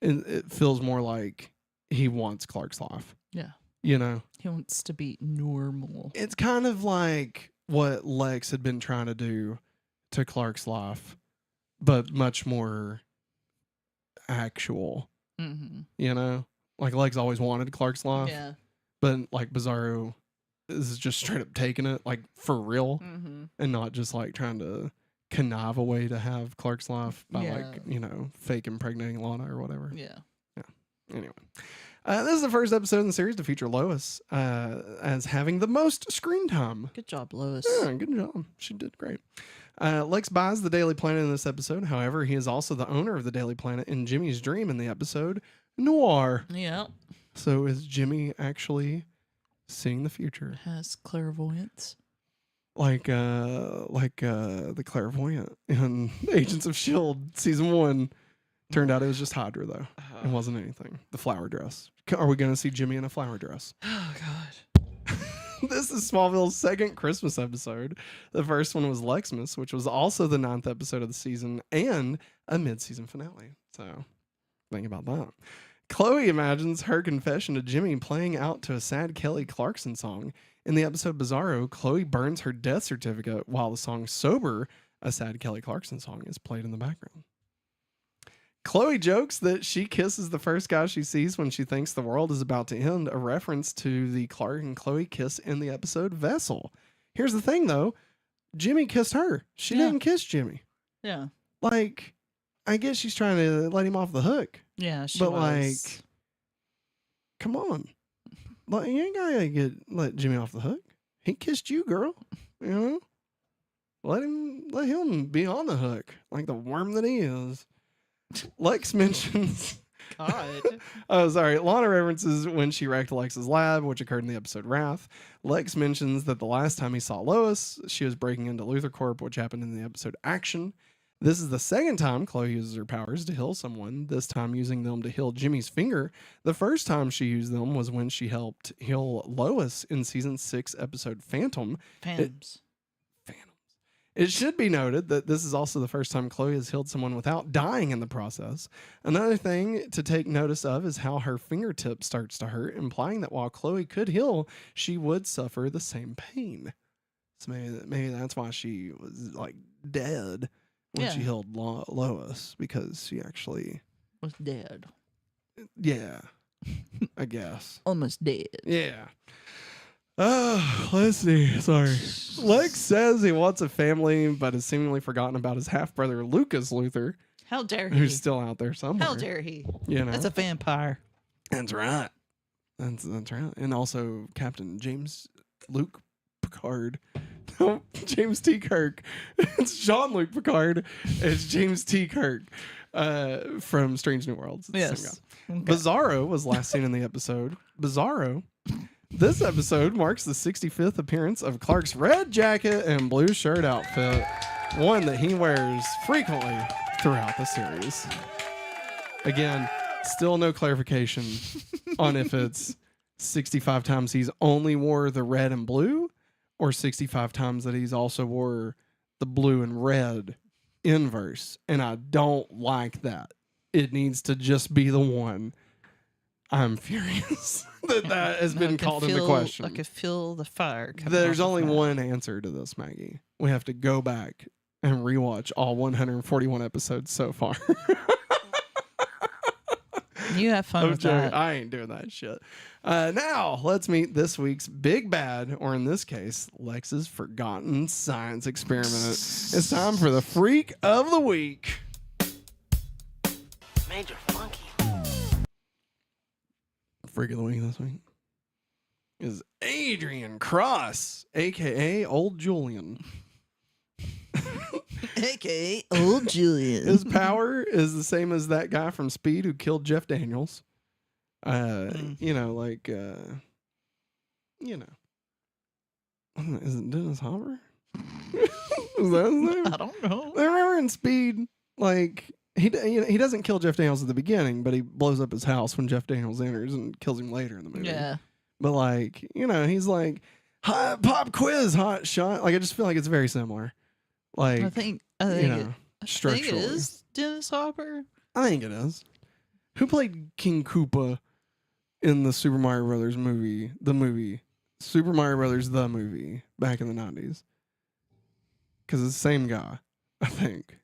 It feels more like he wants Clark's life. Yeah. You know? He wants to be normal. It's kind of like what Lex had been trying to do to Clark's life, but much more actual. You know? Like Lex always wanted Clark's life. Yeah. But like Bizarro is just straight up taking it, like for real, and not just like trying to connive a way to have Clark's life by like, you know, fake impregnating Lana or whatever. Yeah. Anyway. This is the first episode in the series to feature Lois as having the most screen time. Good job, Lois. Yeah, good job. She did great. Lex buys the Daily Planet in this episode. However, he is also the owner of the Daily Planet in Jimmy's dream in the episode Noir. Yeah. So is Jimmy actually seeing the future? Has clairvoyance. Like the clairvoyant in Agents of S.H.I.E.L.D. season 1. Turned out it was just Hydra, though. It wasn't anything. The flower dress. Are we going to see Jimmy in a flower dress? Oh, God. This is Smallville's second Christmas episode. The first one was Lexmas, which was also the 9th episode of the season and a mid-season finale. So, think about that. Chloe imagines her confession to Jimmy playing out to a sad Kelly Clarkson song. In the episode Bizarro, Chloe burns her death certificate while the song Sober, a sad Kelly Clarkson song, is played in the background. Chloe jokes that she kisses the first guy she sees when she thinks the world is about to end, a reference to the Clark and Chloe kiss in the episode Vessel. Here's the thing, though. Jimmy kissed her. She didn't kiss Jimmy. Yeah. Like, I guess she's trying to let him off the hook. Yeah, she But, was. like, come on. Like, you ain't gotta let Jimmy off the hook. He kissed you, girl. You know? Let him be on the hook, like the worm that he is. Lex mentions... God. Oh, sorry. Lana references when she wrecked Lex's lab, which occurred in the episode Wrath. Lex mentions that the last time he saw Lois, she was breaking into LuthorCorp, which happened in the episode Action. This is the second time Chloe uses her powers to heal someone, this time using them to heal Jimmy's finger. The first time she used them was when she helped heal Lois in season 6 episode Phantoms. Phantoms. It should be noted that this is also the first time Chloe has healed someone without dying in the process. Another thing to take notice of is how her fingertip starts to hurt, implying that while Chloe could heal, she would suffer the same pain. So maybe that's why she was like dead when she healed Lois, because she actually Was dead. yeah, I guess. Almost dead. Yeah. Let's see. Sorry. Lex says he wants a family, but has seemingly forgotten about his half-brother, Lucas Luthor, How dare he? who's still out there somewhere. How dare he? You know? That's a vampire. That's right. That's right. And also Captain James Luke Picard. No, James T. Kirk. It's Jean-Luc Picard. It's James T. Kirk from Strange New Worlds. It's the same guy. Okay. Bizarro was last seen in the episode. Bizarro. This episode marks the 65th appearance of Clark's red jacket and blue shirt outfit, one that he wears frequently throughout the series. Again, still no clarification on if it's 65 times he's only wore the red and blue, or 65 times that he's also wore the blue and red inverse. And I don't like that. It needs to just be the one. I'm furious that has been called into question. I could feel the fire coming There's off only of that. one answer to this, Maggie. We have to go back and rewatch all 141 episodes so far. You have fun with that. I ain't doing that shit. Now, let's meet this week's big bad, or in this case, Lex's forgotten science experiment. It's time for the Freak of the Week. Major Funky. Freak of the Week this week is Adrian Cross, a.k.a. Old Julian. AKA Old Julian. His power is the same as that guy from Speed who killed Jeff Daniels. You know, like, you know. Is it Dennis Hopper? Is that his name? I don't know. Remember in Speed, like, he doesn't kill Jeff Daniels at the beginning, but he blows up his house when Jeff Daniels enters and kills him later in the movie. Yeah. But, like, you know, he's like, hot pop quiz, hot shot. Like, I just feel like it's very similar. Like, I think you it, know, I think it structurally. is Dennis Hopper. I think it is. Who played King Koopa in the Super Mario Brothers movie? The movie. Super Mario Brothers, the movie, back in the 90s. Because it's the same guy, I think.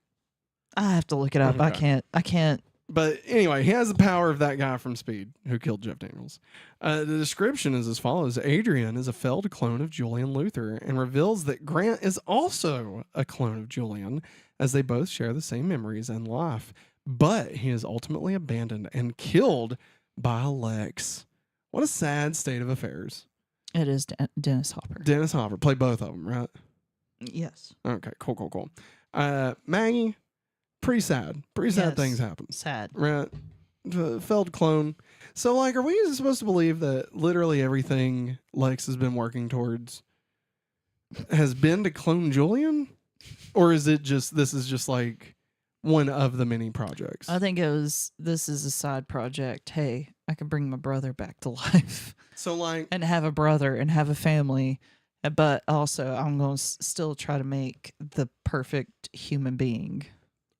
I have to look it up. Okay. I can't. But anyway, he has the power of that guy from Speed who killed Jeff Daniels. The description is as follows. Adrian is a failed clone of Julian Luthor and reveals that Grant is also a clone of Julian, as they both share the same memories and life. But he is ultimately abandoned and killed by Lex. What a sad state of affairs. It is Dennis Hopper. Dennis Hopper played both of them, right? Yes. Okay, cool. Maggie, pretty sad. Pretty sad Yes. things happen. Sad. Right. Failed clone. So, like, are we supposed to believe that literally everything Lex has been working towards has been to clone Julian? Or is it just, this is just like one of the many projects? I think this is a side project. Hey, I can bring my brother back to life So, like, and have a brother and have a family. But also, I'm going to still try to make the perfect human being.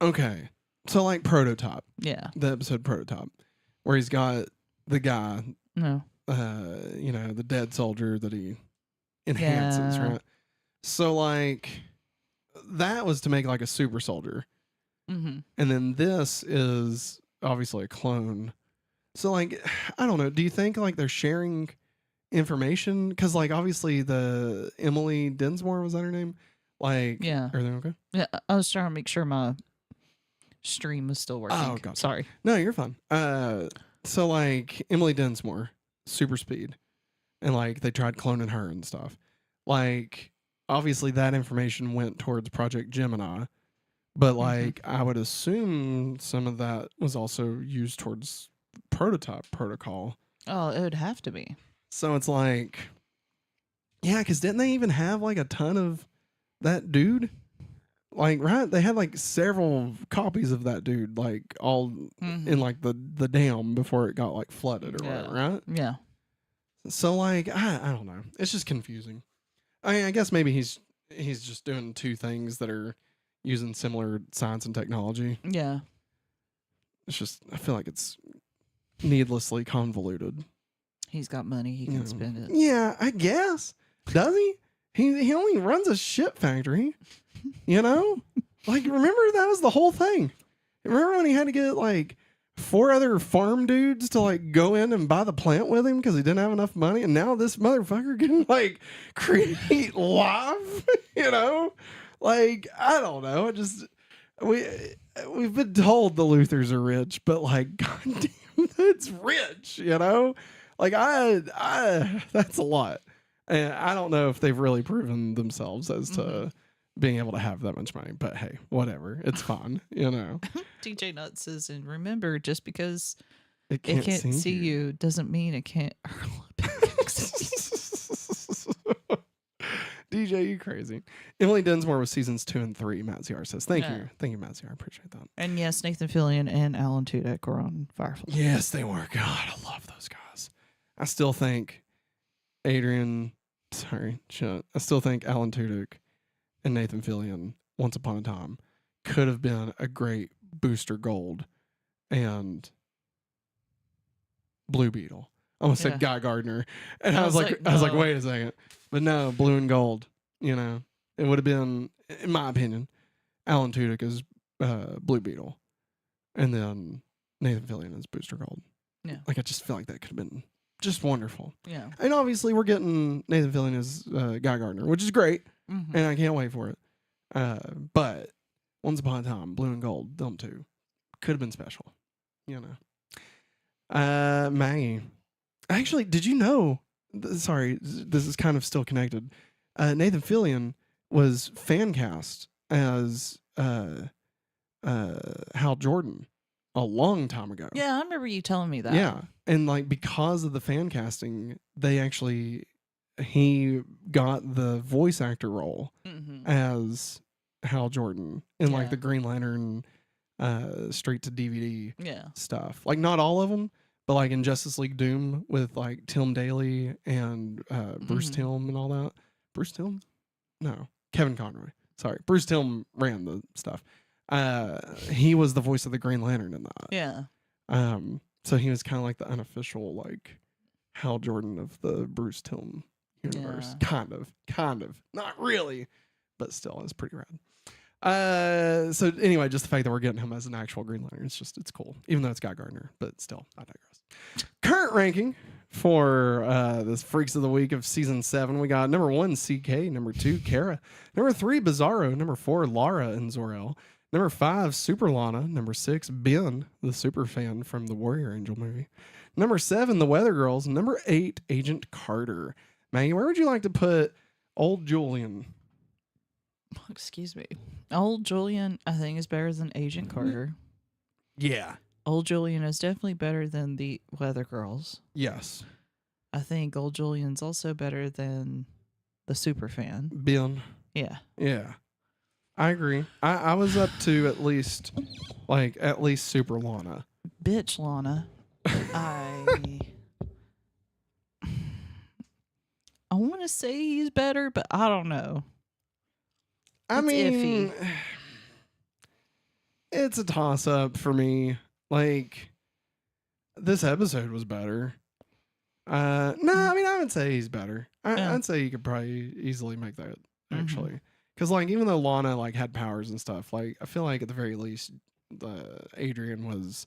okay. So, like, Prototype, Yeah. the episode Prototype, where he's got the guy, No. the dead soldier that he enhances, Yeah. right? So, like, that was to make like a super soldier. Mm-hmm. And then this is obviously a clone. So, like, I don't know. Do you think like they're sharing information? Because, like, obviously the Emily Dinsmore, was that her name? Like, Yeah. everything okay? Yeah. I was trying to make sure my stream was still working. Oh, gotcha. Sorry. No, you're fine. So like Emily Dinsmore, super speed, and like they tried cloning her and stuff. Like, obviously that information went towards Project Gemini, but like I would assume some of that was also used towards Prototype protocol. Oh, it would have to be. So it's like, yeah, because didn't they even have like a ton of that dude? Like, right? They had like several copies of that dude, like all in like the dam before it got like flooded or whatever, right? Yeah. So like, I don't know. It's just confusing. I mean, I guess maybe he's just doing two things that are using similar science and technology. Yeah. It's just, I feel like it's needlessly convoluted. He's got money. He can spend it. Yeah, I guess. Does he? He only runs a shit factory. You know? Like, remember that was the whole thing. Remember when he had to get like 4 other farm dudes to like go in and buy the plant with him because he didn't have enough money, and now this motherfucker can like create life, you know? Like, I don't know. It just we've been told the Luthors are rich, but like, goddamn, that's rich, you know? Like, I that's a lot. And I don't know if they've really proven themselves as to being able to have that much money, but hey, whatever. It's fun, you know. DJ Nut says, and remember, just because It it can't see you doesn't mean it can't hurl a DJ, you crazy. Emily Dinsmore was seasons 2 and 3, Matt ZR says. Thank Yeah. you. Thank you, Matt ZR. I appreciate that. And yes, Nathan Fillion and Alan Tudyk were on Firefly. Yes, they were. God, I love those guys. I still think I still think Alan Tudyk and Nathan Fillion, once upon a time, could have been a great Booster Gold and Blue Beetle. I almost said Guy Gardner. And I was like, no. wait a second. But no, Blue and Gold, you know. It would have been, in my opinion, Alan Tudyk is Blue Beetle. And then Nathan Fillion is Booster Gold. Yeah. Like, I just feel like that could have been just wonderful. Yeah. And obviously, we're getting Nathan Fillion as Guy Gardner, which is great. And I can't wait for it. But once upon a time, Blue and Gold, them two, could have been special. You know. Maggie. Actually, did you know? Sorry, this is kind of still connected. Nathan Fillion was fan cast as Hal Jordan a long time ago. Yeah, I remember you telling me that. Yeah. And like, because of the fan casting, he got the voice actor role as Hal Jordan in like the Green Lantern straight to DVD stuff. Like, not all of them, but like in Justice League Doom with like Tim Daly and Bruce Timm and all that. Bruce Timm? No. Kevin Conroy. Sorry. Bruce Timm ran the stuff. He was the voice of the Green Lantern in that. Yeah. So he was kind of like the unofficial like Hal Jordan of the Bruce Timm universe. Yeah. Kind of. Not really, but still, it's pretty rad. So anyway, just the fact that we're getting him as an actual Green Lantern, it's cool. Even though it's Guy Gardner, but still, I digress. Current ranking for this Freaks of the Week of Season 7, we got number 1, CK, number 2, Kara, number 3, Bizarro, number 4, Lara and Zor-El, number 5, Super Lana, number 6, Ben, the super fan from the Warrior Angel movie, Number 7, The Weather Girls. Number 8, Agent Carter. Maggie, where would you like to put old Julian? Excuse me. Old Julian, I think, is better than Agent Carter. Yeah. Old Julian is definitely better than the Weather Girls. Yes. I think Old Julian's also better than the Super Fan. Ben. Yeah. Yeah. I agree. I was up to at least Super Lana. Bitch, Lana. I want to say he's better, but I don't know. I It's mean, iffy. it's a toss up for me. Like, this episode was better. No, I mean, I would say he's better. Yeah. I'd say you could probably easily make that, Mhm. actually. Because, like, even though Lana, like, had powers and stuff, like, I feel like at the very least, Adrian was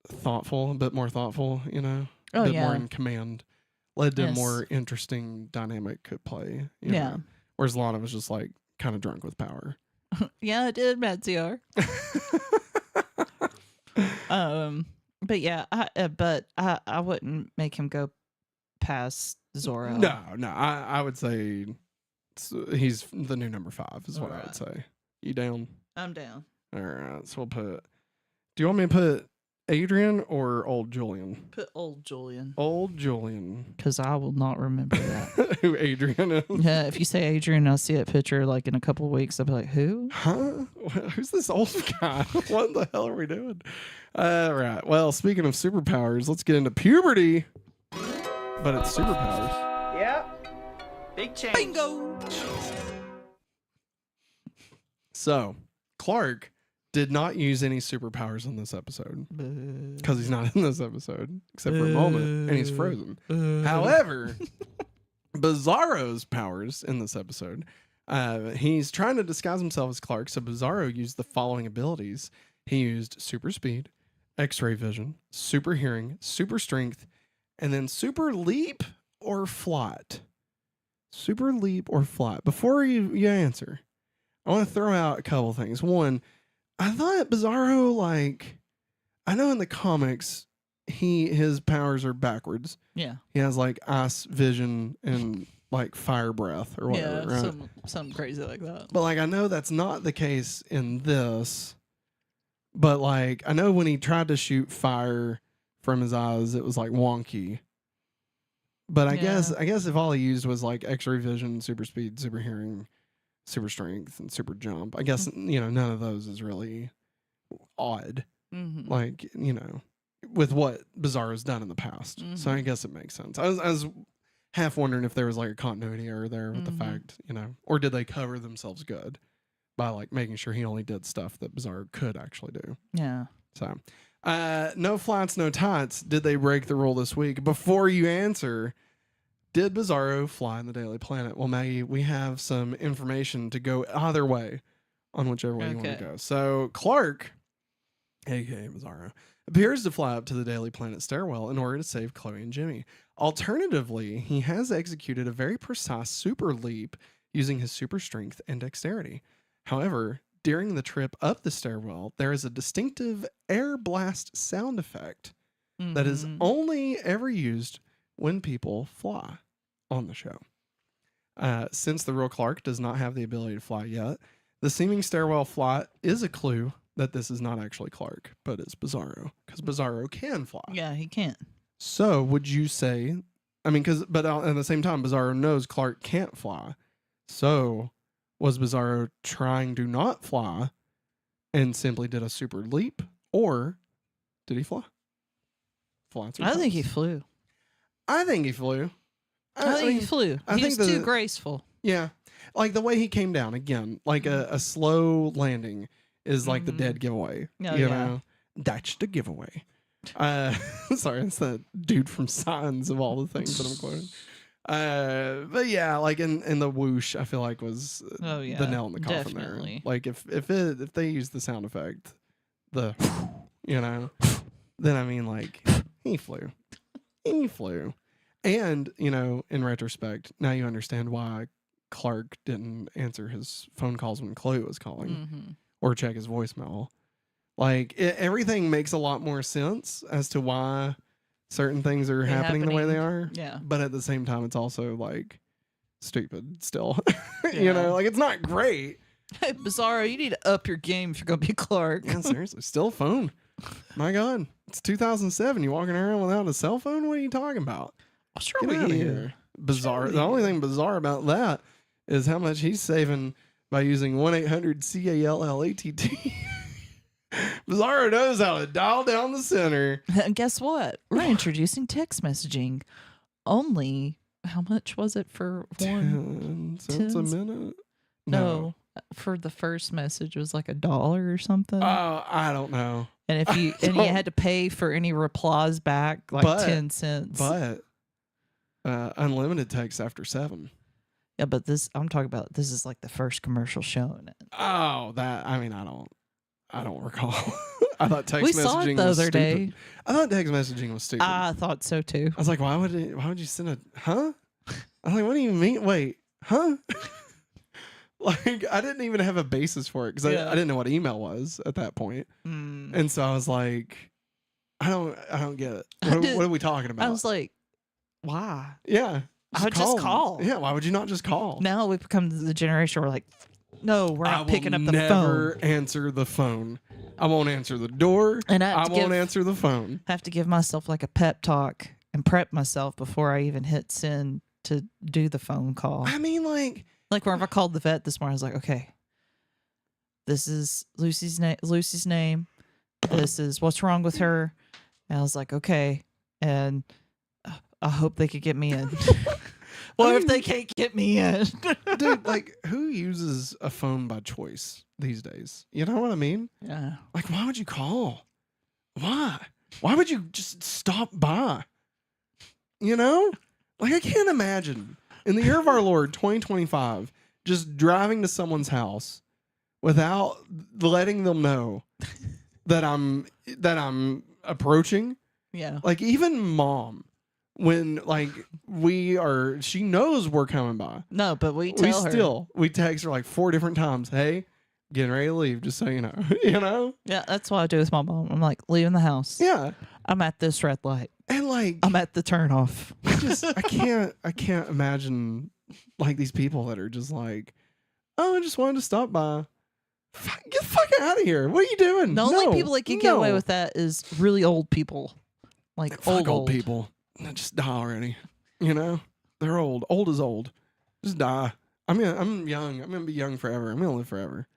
thoughtful, a bit more thoughtful, you know? Oh, a bit yeah. more in command. Led to a Yes. more interesting dynamic could play. You Yeah. know? Whereas Lana was just, like, kind of drunk with power. Yeah, I did, Matsiar. But yeah, I wouldn't make him go past Zorro. No, I would say he's the new number 5 is what I would Alright. say. You down? I'm down. All right, so we'll put. Do you want me to put Adrian or old Julian? Put Old Julian, Old Julian. because I will not remember that. Who Adrian is? Yeah, if you say Adrian, I'll see that picture like in a couple of weeks. I'll be like, who? Huh? Who's this old guy? What the hell are we doing? All right. Well, speaking of superpowers, let's get into puberty. But it's superpowers. Yep. Big change. Bingo. So, Clark did not use any superpowers in this episode because he's not in this episode except for a moment and he's frozen. However, Bizarro's powers in this episode, he's trying to disguise himself as Clark. So Bizarro used the following abilities. He used super speed, X-ray vision, super hearing, super strength, and then super leap or flight. Super leap or flight. Before you answer, I want to throw out a couple things. One, I thought Bizarro, like, I know in the comics, his powers are backwards. Yeah. He has like ice vision and like fire breath or whatever, Yeah, right? something crazy like that. But like I know that's not the case in this. But like I know when he tried to shoot fire from his eyes, it was like wonky. But I guess if all he used was like X-ray vision, super speed, super hearing, super strength, and super jump, I guess none of those is really odd. Mm-hmm. Like with what Bizarro's done in the past. So I guess it makes sense. I was half wondering if there was like a continuity error there with the fact, or did they cover themselves good by like making sure he only did stuff that Bizarro could actually do. Yeah. So, no flats, no tots. Did they break the rule this week? Before you answer, did Bizarro fly in the Daily Planet? Well, Maggie, we have some information to go either way on whichever way you want to Okay. go. So, Clark, aka Bizarro, appears to fly up to the Daily Planet stairwell in order to save Chloe and Jimmy. Alternatively, he has executed a very precise super leap using his super strength and dexterity. However, during the trip up the stairwell, there is a distinctive air blast sound effect that is only ever used when people fly on the show. Since the real Clark does not have the ability to fly yet, the seeming stairwell flight is a clue that this is not actually Clark, but it's Bizarro, because Bizarro can fly. Yeah, he can't. So would you say, but at the same time, Bizarro knows Clark can't fly. So was Bizarro trying to not fly and simply did a super leap, or did he fly? Flats or I think he tots? flew. I think he flew. I think he flew. I He's think too graceful. Yeah. Like the way he came down again, like a slow landing is like the dead giveaway. Oh, you yeah. know? That's the giveaway. Sorry, it's that dude from Signs of all the things that I'm quoting. But yeah, like in the whoosh, I feel like was Oh yeah. the nail in the coffin definitely. there. Like if they use the sound effect, then like he flew. He flew. And, in retrospect, now you understand why Clark didn't answer his phone calls when Chloe was calling Mm-hmm. or check his voicemail. Like everything makes a lot more sense as to why certain things are happening the way they are. Yeah. But at the same time, it's also like stupid still. Yeah. You know, like it's not great. Hey, Bizarro, you need to up your game if you're going to be Clark. Yeah, seriously, still a phone. My God, it's 2007. You walking around without a cell phone? What are you talking about? What's wrong Get with out of you? here. Bizarre. with The only you? thing bizarre about that is how much he's saving by using 1-800-CALLATT. Bizarro knows how to dial down the center. And guess what? We're introducing text messaging. Only, how much was it for one? 10 cents a 10 minute? No, for the first message it was like $1 or something. Oh, I don't know. And if you and you had to pay for any replies back, like But- 10 cents. But unlimited text after 7. Yeah, but I'm talking about this is like the first commercial showing it. Oh, that, I mean, I don't recall. I thought text We messaging saw it the was other stupid. day. I thought text messaging was stupid. I thought so too. I was like, why would you send a, huh? I was like, what do you mean? Wait, huh? Like, I didn't even have a basis for it because Yeah. I didn't know what email was at that point. Mm. And so I was like, I don't get it. I What, did- what are we talking about? I was like, why? yeah. I would just them. call. Yeah, why would you not just call? Now we've become the generation where like, no, we're I not will picking up the never phone. answer the phone. I won't answer the door. And I I have to won't give- answer the phone. have to give myself like a pep talk and prep myself before I even hit send to do the phone call. I mean, like, Like whenever I called the vet this morning, I was like, okay, this is Lucy's name. This is what's wrong with her. And I was like, okay. And I hope they could get me in. What if they can't get me in? dude, like, who uses a phone by choice these days? You know what I mean? Yeah. Like, why would you call? Why? Why would you just stop by? You know? Like, I can't imagine in the year of our Lord, 2025, just driving to someone's house without letting them know that I'm approaching. Yeah. Like, even mom, when like she knows we're coming by. No, but we tell her. We text her like 4 different times. Hey, getting ready to leave, just so you know. You know? Yeah, that's what I do with my mom. I'm like, leaving the house. Yeah. I'm at this red light. And like I'm at the turnoff. I can't imagine like these people that are just like, oh, I just wanted to stop by. Get the fuck out of here. What are you doing? The only people that can get away with that is really old people. Like fuck old people. Just die already. You know? They're old. Old is old. Just die. I'm young. I'm gonna be young forever. I'm gonna live forever.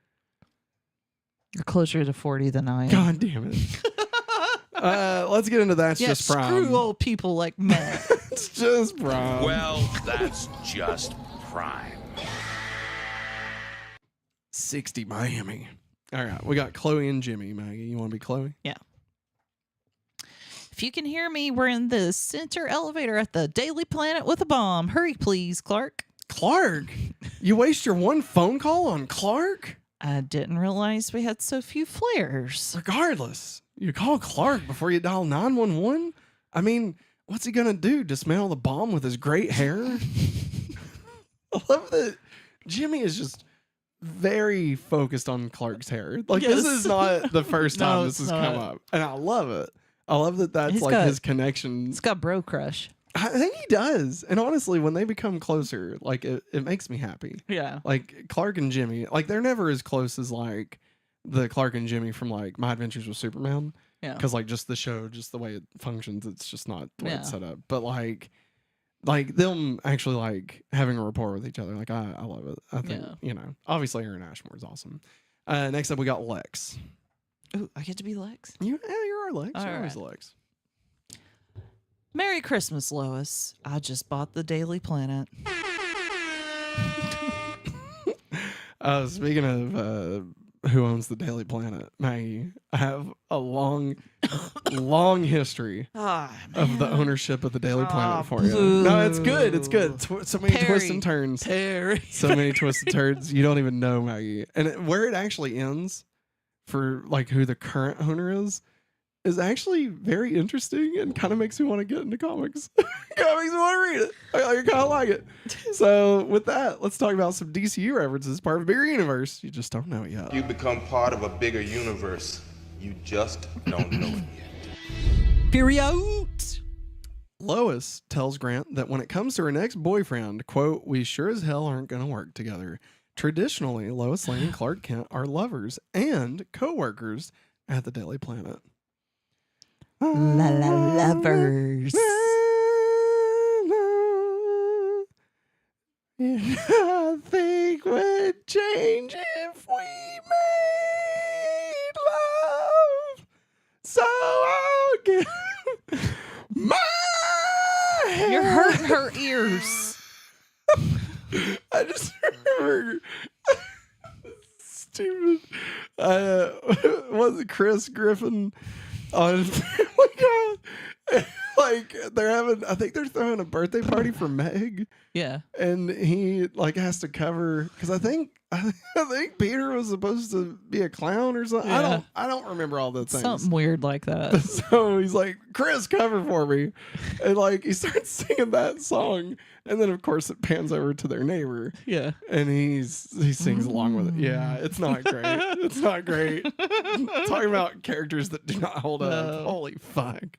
You're closer to 40 than I am. God damn it. Let's get into That's Yeah, Just Prime. screw old people like Matt. It's just prime. Well, that's just prime. 60 Miami. All right, we got Chloe and Jimmy. Maggie, you want to be Chloe? Yeah. If you can hear me, we're in the center elevator at the Daily Planet with a bomb. Hurry, please, Clark. Clark? You waste your one phone call on Clark? I didn't realize we had so few flares. Regardless, you call Clark before you dial 911? I mean, what's he going to do? Dismantle the bomb with his great hair? I love that Jimmy is just very focused on Clark's hair. Like, this Yes. is not the first time No, this has it's come not. up. And I love it. I love that that's He's like got- his connection. It's got bro crush. I think he does. And honestly, when they become closer, like it makes me happy. Yeah. Like Clark and Jimmy, like they're never as close as like the Clark and Jimmy from like My Adventures with Superman. Yeah. Because like just the show, just the way it functions, it's just not the way it's Yeah. set up. But like them actually like having a rapport with each other, like I love it. I think Yeah. obviously Aaron Ashmore is awesome. Next up we got Lex. Ooh, I get to be Lex. You're our Lex. All You're always right. Lex. Merry Christmas, Lois. I just bought the Daily Planet. Speaking of who owns the Daily Planet, Maggie, I have a long history Ah, of the man. ownership of the Daily Ah, Planet for you. No, it's good. It's good. boo. So many twists Perry. and turns. Terry. So many twists and turns. You don't even know, Maggie. And where it actually ends for like who the current owner is actually very interesting and kind of makes me want to get into comics. Kind of makes me want to read it. I kind of like it. So with that, let's talk about some DCU references, part of a bigger universe. You just don't know it yet. You become part of a bigger universe. You just don't know it yet. Period. Lois tells Grant that when it comes to her next boyfriend, quote, we sure as hell aren't going to work together. Traditionally, Lois Lane and Clark Kent are lovers and co-workers at the Daily Planet. Lovers. I think we'd change if we made love. So I'll give my hand. You're hurting her ears. I just remember stupid. Was it Chris Griffin on Family Guy? Like they're having, I think they're throwing a birthday party for Meg. Yeah. And he like has to cover because I think Peter was supposed to be a clown or something. Yeah. I don't remember all the things. Something weird like that. So he's like, Chris, cover for me. And like he starts singing that song. And then of course it pans over to their neighbor. Yeah. And he sings along with it. Yeah, it's not great. It's not great. Talking about characters that do not hold up. Holy fuck.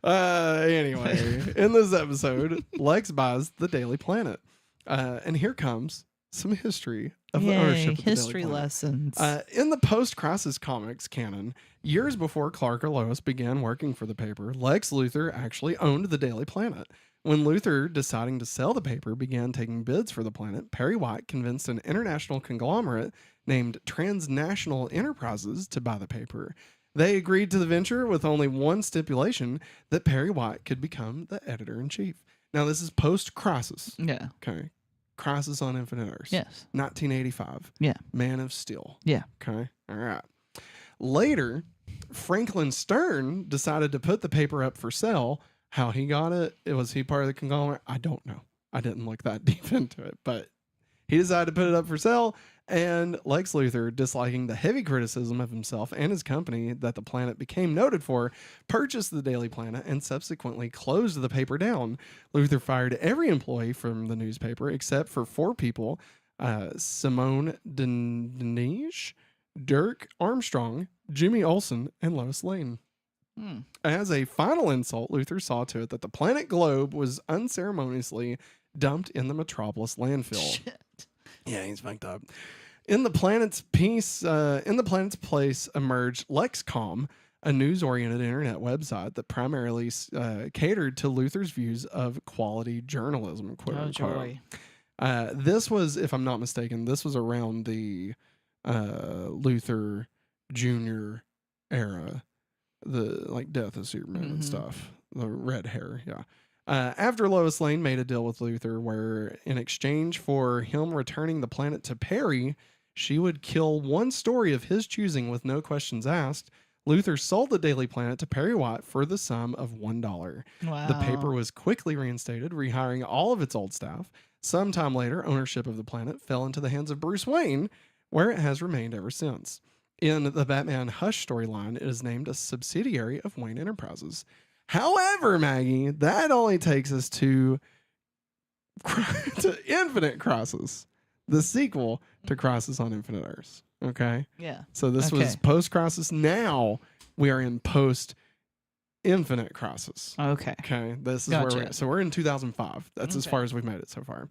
Anyway, in this episode, Lex buys the Daily Planet. And here comes some history of the ownership of the history Daily Planet. lessons. In the post-Crisis Comics canon, years before Clark or Lois began working for the paper, Lex Luthor actually owned the Daily Planet. When Luthor, deciding to sell the paper, began taking bids for the planet, Perry White convinced an international conglomerate named Transnational Enterprises to buy the paper. They agreed to the venture with only one stipulation, that Perry White could become the editor-in-chief. Now, this is post-Crisis. Yeah. Okay. Crisis on Infinite Earths. Yes. 1985. Yeah. Man of Steel. Yeah. Okay. All right. Later, Franklin Stern decided to put the paper up for sale. How he got it? Was he part of the conglomerate? I don't know. I didn't look that deep into it, but he decided to put it up for sale. And Lex Luthor, disliking the heavy criticism of himself and his company that the planet became noted for, purchased the Daily Planet and subsequently closed the paper down. Luthor fired every employee from the newspaper except for 4 people, Simone Denige, Dirk Armstrong, Jimmy Olsen, and Lois Lane. As a final insult, Luthor saw to it that the planet globe was unceremoniously dumped in the Metropolis landfill. Shit. Yeah, he's fucked up. In the planet's place emerged LexCom, a news-oriented internet website that primarily catered to Luthor's views of quality journalism. Quote Oh, unquote. joy. This was, if I'm not mistaken, this was around the Luthor Jr. era, the like death of Superman and stuff. The red hair, yeah. After Lois Lane made a deal with Luthor where in exchange for him returning the planet to Perry, she would kill one story of his choosing with no questions asked, Luthor sold the Daily Planet to Perry White for the sum of $1. Wow. The paper was quickly reinstated, rehiring all of its old staff. Sometime later, ownership of the planet fell into the hands of Bruce Wayne, where it has remained ever since. In the Batman Hush storyline, it is named a subsidiary of Wayne Enterprises. However, Maggie, that only takes us to Infinite Crisis, the sequel to Crisis on Infinite Earths. Okay? Yeah. So this was post-Crisis. Now we are in post-Infinite Crisis. Okay. Okay? This is Gotcha. where we're in 2005. That's as far as we've made it so far.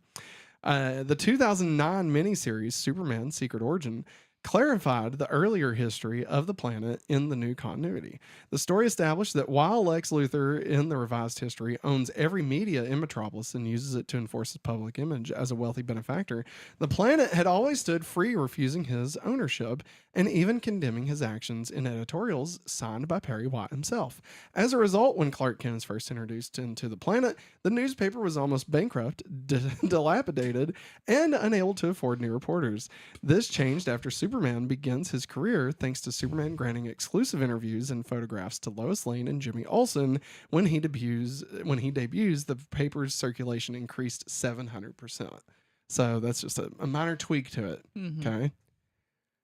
The 2009 miniseries, Superman Secret Origin, clarified the earlier history of the planet in the new continuity. The story established that while Lex Luthor in the revised history owns every media in Metropolis and uses it to enforce his public image as a wealthy benefactor, the planet had always stood free, refusing his ownership and even condemning his actions in editorials signed by Perry White himself. As a result, when Clark Kent is first introduced into the planet, the newspaper was almost bankrupt, dilapidated, and unable to afford new reporters. This changed after Superman begins his career thanks to Superman granting exclusive interviews and photographs to Lois Lane and Jimmy Olsen. When he debuts, the paper's circulation increased 700%. So that's just a minor tweak to it. Okay.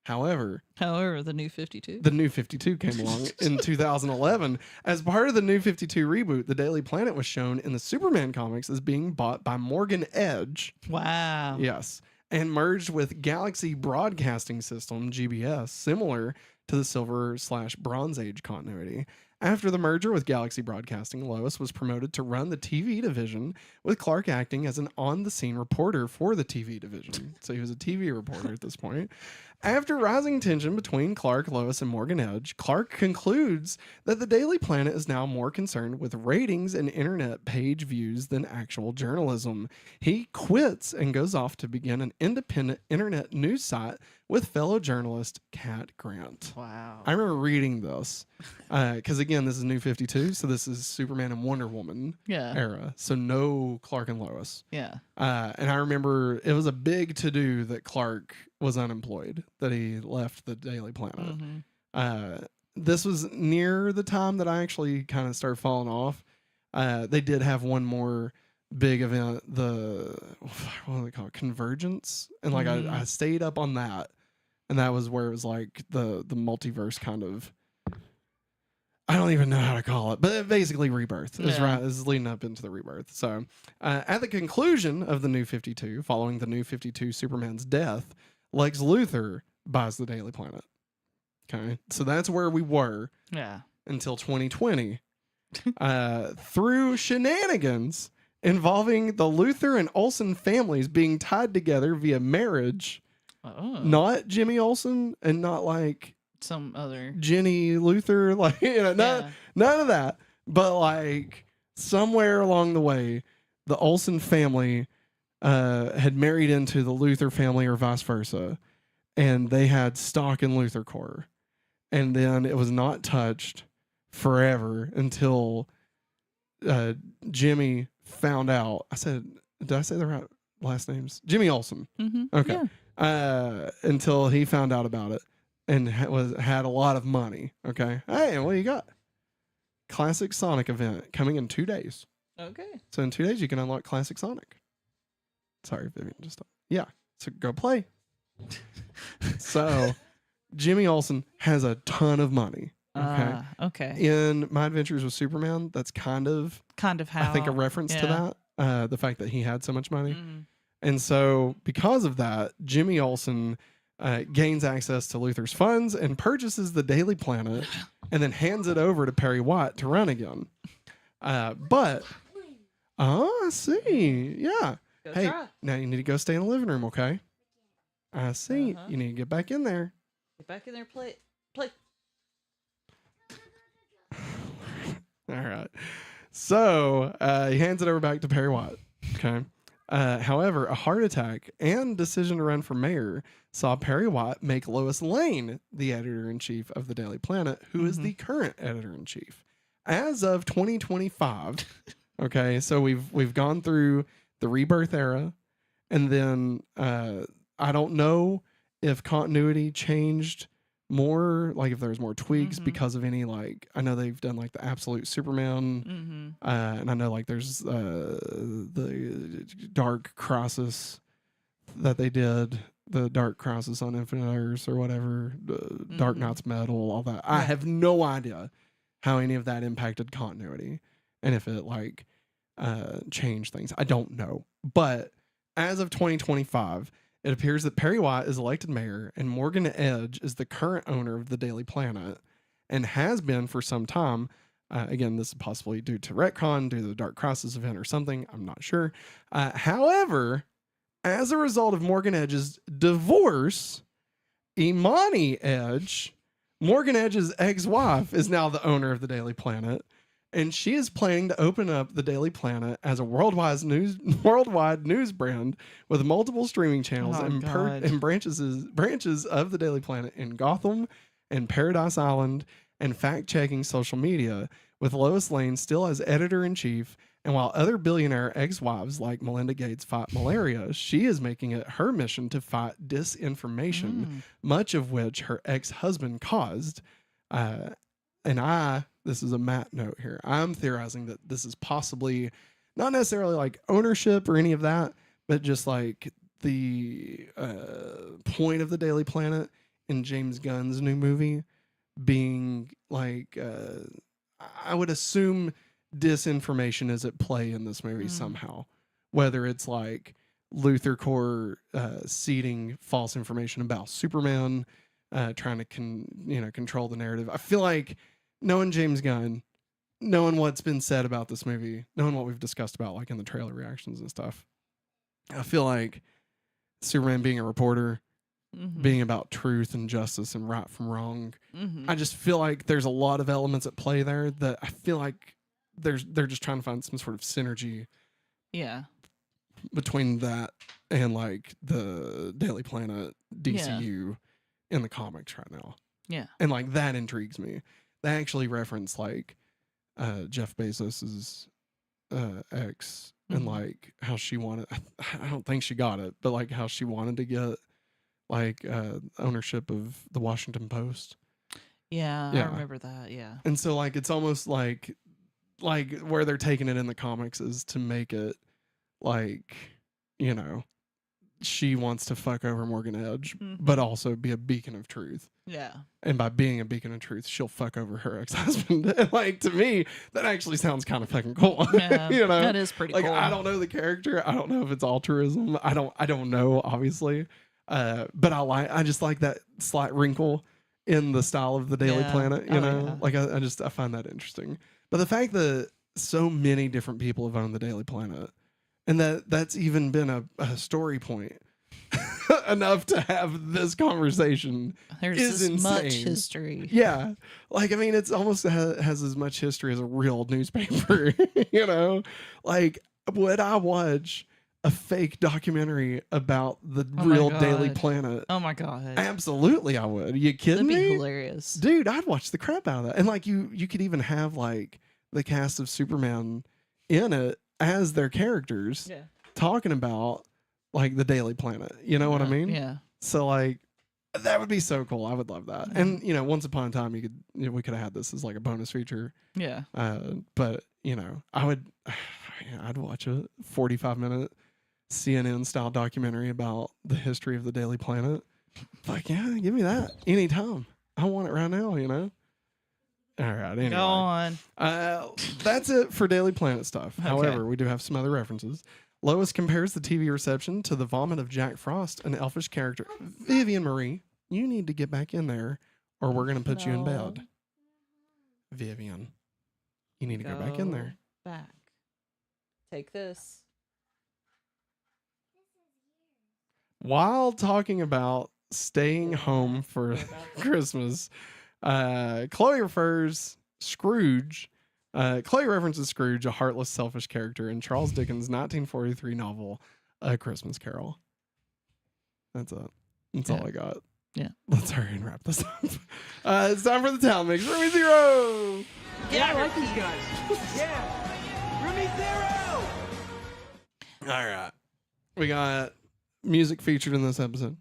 However, the New 52. The New 52 came along in 2011. As part of the New 52 reboot, the Daily Planet was shown in the Superman comics as being bought by Morgan Edge. Wow. Yes. And merged with Galaxy Broadcasting System, GBS, similar to the Silver/Bronze Age continuity. After the merger with Galaxy Broadcasting, Lois was promoted to run the TV division, with Clark acting as an on-the-scene reporter for the TV division. So he was a TV reporter at this point. After rising tension between Clark, Lois, and Morgan Edge, Clark concludes that the Daily Planet is now more concerned with ratings and internet page views than actual journalism. He quits and goes off to begin an independent internet news site with fellow journalist Cat Grant. Wow. I remember reading this because, again, this is New 52, so this is Superman and Wonder Woman era. So no Clark and Lois. Yeah. And I remember it was a big to-do that Clark was unemployed, that he left the Daily Planet. This was near the time that I actually kind of started falling off. They did have one more big event, what do they call it? Convergence. And like I stayed up on that. And that was where it was like the multiverse kind of, I don't even know how to call it, but basically rebirth is leading up into the rebirth. So at the conclusion of the New 52, following the New 52 Superman's death, Lex Luthor buys the Daily Planet. Okay. So that's where we were until 2020. Through shenanigans involving the Luthor and Olsen families being tied together via marriage. Not Jimmy Olsen and not like some other Jenny Luthor, like, none of that. But like somewhere along the way, the Olsen family had married into the Luthor family or vice versa, and they had stock in LuthorCorp. And then it was not touched forever until Jimmy found out. Did I say the right last names? Jimmy Olsen. Okay. Yeah. Until he found out about it and had a lot of money. Okay. Hey, what do you got? Classic Sonic event coming in 2 days. Okay. So in 2 days you can unlock Classic Sonic. Sorry, Vivian, just stop. Yeah. So go play. So Jimmy Olsen has a ton of money. Okay. Okay. In My Adventures with Superman, that's kind of how I think a reference to that. The fact that he had so much money. And so because of that, Jimmy Olsen gains access to Luthor's funds and purchases the Daily Planet and then hands it over to Perry White to run again. I see. Yeah. Hey, now you need to go stay in the living room, okay? I see. You need to get back in there. Get back in there, play. All right. So he hands it over back to Perry White. Okay. However, a heart attack and decision to run for mayor saw Perry White make Lois Lane the editor-in-chief of the Daily Planet, who is the current editor-in-chief. As of 2025, okay, so we've gone through the rebirth era, and then I don't know if continuity changed more, like if there's more tweaks because of any, like, I know they've done like the Absolute Superman, and I know like there's the Dark Crisis that they did, the Dark Crisis on Infinite Earths or whatever, Dark Knight's Metal, all that. I have no idea how any of that impacted continuity and if it like changed things. I don't know. But as of 2025, it appears that Perry White is elected mayor and Morgan Edge is the current owner of the Daily Planet and has been for some time. Again, this is possibly due to retcon, due to the Dark Crisis event or something. I'm not sure. However, as a result of Morgan Edge's divorce, Imani Edge, Morgan Edge's ex-wife, is now the owner of the Daily Planet. And she is planning to open up the Daily Planet as a worldwide news brand with multiple streaming channels and branches of the Daily Planet in Gotham and Paradise Island and fact-checking social media, with Lois Lane still as editor-in-chief. And while other billionaire ex-wives like Melinda Gates fight malaria, she is making it her mission to fight disinformation, much of which her ex-husband caused. This is a Matt note here. I'm theorizing that this is possibly not necessarily like ownership or any of that, but just like the point of the Daily Planet in James Gunn's new movie being like, I would assume disinformation is at play in this movie somehow, whether it's like LuthorCorp seeding false information about Superman, trying to control the narrative. I feel like knowing James Gunn, knowing what's been said about this movie, knowing what we've discussed about like in the trailer reactions and stuff, I feel like Superman being a reporter, being about truth and justice and right from wrong, I just feel like there's a lot of elements at play there that I feel like they're just trying to find some sort of synergy between that and like the Daily Planet DCU in the comics right now. Yeah. And like that intrigues me. They actually reference like Jeff Bezos's ex and like how she wanted, I don't think she got it, but like how she wanted to get like ownership of the Washington Post. Yeah, I remember that. Yeah. And so like it's almost like where they're taking it in the comics is to make it like, you know, she wants to fuck over Morgan Edge, but also be a beacon of truth. Yeah. And by being a beacon of truth, she'll fuck over her ex-husband. And like, to me, that actually sounds kind of fucking cool. Yeah, you know? that is pretty like, cool. I don't know the character. I don't know if it's altruism. I don't know, obviously. But I just like that slight wrinkle in the style of the Daily Planet, you know? Like, I find that interesting. But the fact that so many different people have owned the Daily Planet, and that's even been a story point enough to have this conversation. There's is this insane. much history. Yeah. Like, I mean, it's almost has as much history as a real newspaper, you know? Like, would I watch a fake documentary about the real Daily Planet? Oh my God. Absolutely, I would. Are you kidding That'd me? be hilarious. Dude, I'd watch the crap out of that. And like you could even have like the cast of Superman in it as their characters talking about like the Daily Planet. You know what I mean? Yeah. So like that would be so cool. I would love that. And you know, once upon a time we could have had this as like a bonus feature. Yeah. But you know, I'd watch a 45-minute CNN style documentary about the history of the Daily Planet. Like, yeah, give me that anytime. I want it right now, you know? All right, anyway. Go on. That's it for Daily Planet stuff. Okay. However, we do have some other references. Lois compares the TV reception to the vomit of Jack Frost, an elfish character. Vivian Marie, you need to get back in there or we're going to put you in bed. Vivian, you need to go back in there. Back. Take this. While talking about staying home for Christmas, Chloe references Scrooge, a heartless, selfish character in Charles Dickens' 1943 novel, A Christmas Carol. That's it. That's all I got. Yeah. Let's hurry and wrap this up. It's time for the Talon Mix. Roomy Zero! Yeah, I like these guys. Yeah. Roomy Zero! All right. We got music featured in this episode.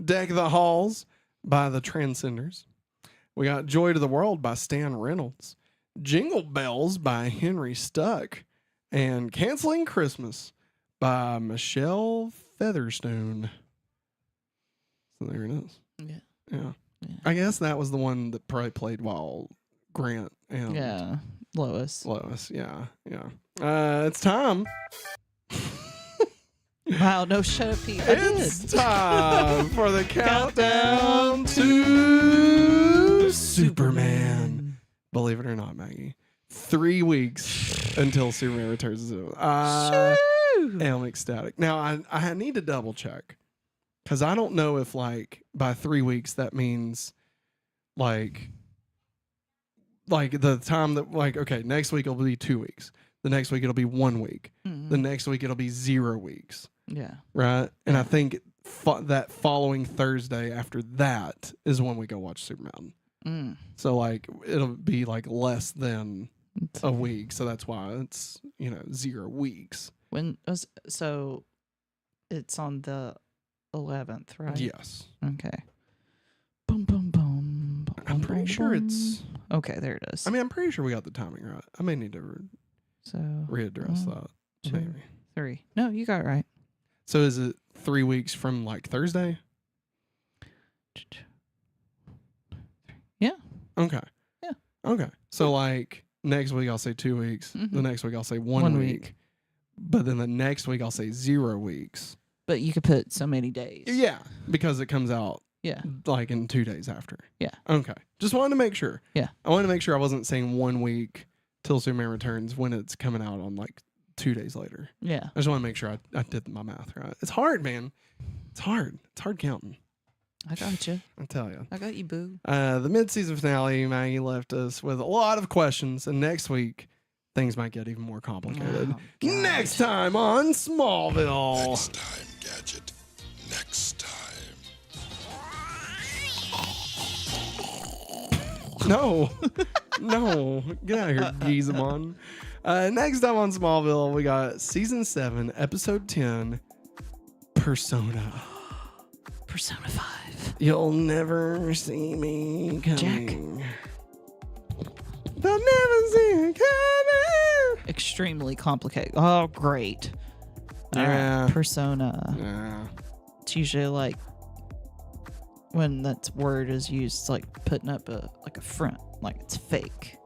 Deck the Halls by the Transcenders. We got Joy to the World by Stan Reynolds. Jingle Bells by Henry Stuck. And Canceling Christmas by Michelle Featherstone. So there it is. Yeah. I guess that was the one that probably played while Grant and Lois. Yeah. It's time. Wow, no, shut up, Pete. It's time for the countdown to Superman. Believe it or not, Maggie. 3 weeks until Superman returns. I am ecstatic. Now, I need to double check because I don't know if, like, by 3 weeks that means, like the time that, like, okay, next week it'll be 2 weeks. The next week it'll be 1 week. Mm-hmm. The next week it'll be 0 weeks. Yeah. Right? And I think that following Thursday after that is when we go watch Superman. So, like, it'll be, like, less than a week. So that's why it's, 0 weeks. So it's on the 11th, right? Yes. Okay. Boom, boom, boom. I'm pretty sure it's... Okay, there it is. I mean, I'm pretty sure we got the timing right. I may need to readdress that. 2, maybe. 3. No, you got it right. So is it 3 weeks from, like, Thursday? Yeah. Okay. Yeah. Okay. So, like, next week I'll say 2 weeks. Mm-hmm. The next week I'll say 1 week. But then the next week I'll say 0 weeks. But you could put so many days. Yeah, because it comes out Yeah. Like in 2 days after. Yeah. Okay. Just wanted to make sure. Yeah. I wanted to make sure I wasn't saying 1 week till Superman Returns when it's coming out on like 2 days later. Yeah. I just want to make sure I did my math right. It's hard, man. It's hard. It's hard counting. I got you. I tell you. I got you, boo. The mid-season finale, Maggie left us with a lot of questions, and next week things might get even more complicated. Oh, God. Next time on Smallville. Next time, Gadget. Next time. No, no, get out of here, Gizamon. Next time on Smallville, we got season 7, episode 10, Persona. Persona 5. You'll never see me coming. They'll never see me coming. Extremely complicated. Oh, great. Yeah. Persona. Yeah. It's usually like when that word is used, it's like putting up a front, like it's fake.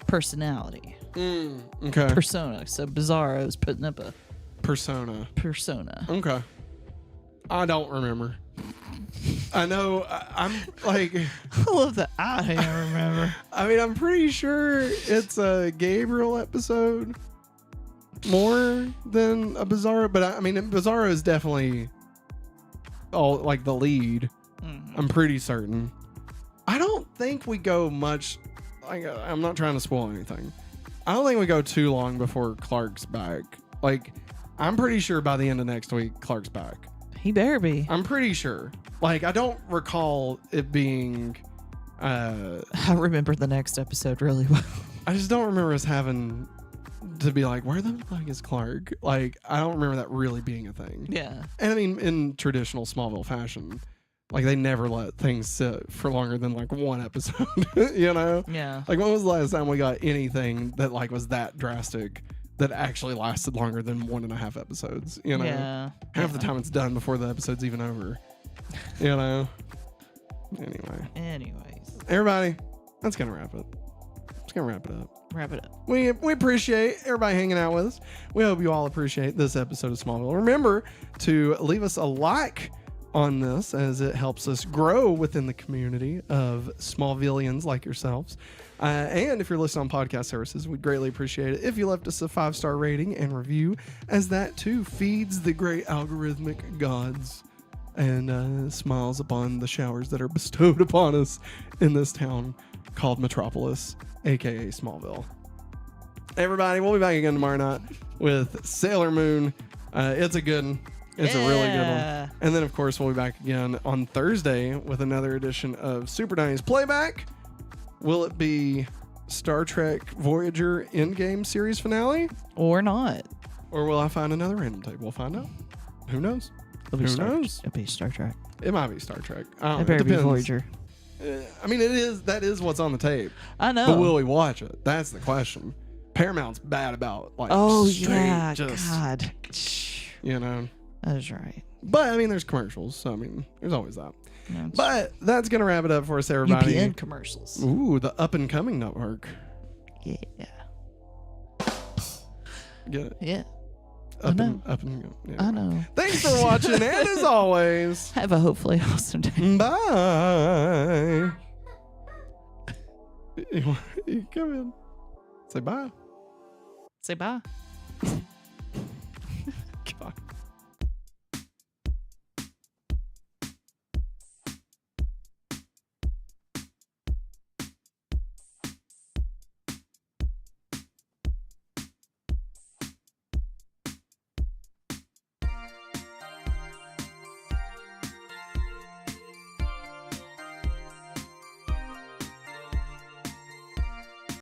Personality. Okay. Persona. So Bizarro is putting up a Persona. persona. Okay. I don't remember. I know. I'm like. I love that. I don't remember. I mean, I'm pretty sure it's a Gabriel episode more than a Bizarro, but I mean, Bizarro is definitely like the lead. I'm pretty certain. I don't think we go much. I'm not trying to spoil anything. I don't think we go too long before Clark's back. Like, I'm pretty sure by the end of next week, Clark's back. He better be. I'm pretty sure. Like, I don't recall it being. I remember the next episode really well. I just don't remember us having to be like, where the fuck is Clark? Like, I don't remember that really being a thing. Yeah. And I mean, in traditional Smallville fashion, like, they never let things sit for longer than like one episode, you know? Yeah. Like, when was the last time we got anything that like was that drastic that actually lasted longer than 1.5 episodes? You know? Yeah. Half the time it's done before the episode's even over. You know? Anyways. Everybody, that's gonna wrap it. It's gonna wrap it up. Wrap it up. We appreciate everybody hanging out with us. We hope you all appreciate this episode of Smallville. Remember to leave us a like on this, as it helps us grow within the community of Smallvillians like yourselves. And if you're listening on podcast services, we'd greatly appreciate it if you left us a 5-star rating and review, as that too feeds the great algorithmic gods and smiles upon the showers that are bestowed upon us in this town called Metropolis, aka Smallville. Everybody, we'll be back again tomorrow night with Sailor Moon. It's a good one. It's a really good one. And then, of course, we'll be back again on Thursday with another edition of Super 90s Playback. Will it be Star Trek Voyager Endgame series finale? Or not. Or will I find another random tape? We'll find out. Who knows? It'll be Who knows? It'll be Star Trek. It might be Star Trek. It better be depends. Voyager. I mean, that is what's on the tape. I know. But will we watch it? That's the question. Paramount's bad about like straight, yeah, just, God. you know. That's right. But I mean, there's commercials, so I mean, there's always that. Yeah, But that's gonna wrap it up for us, everybody. UPN commercials. Ooh, the up and coming network. Yeah. Get it? Yeah. Up I and yeah. I know. Thanks for watching, and as always, Have a hopefully awesome day. bye. You come in. Say bye. Say bye.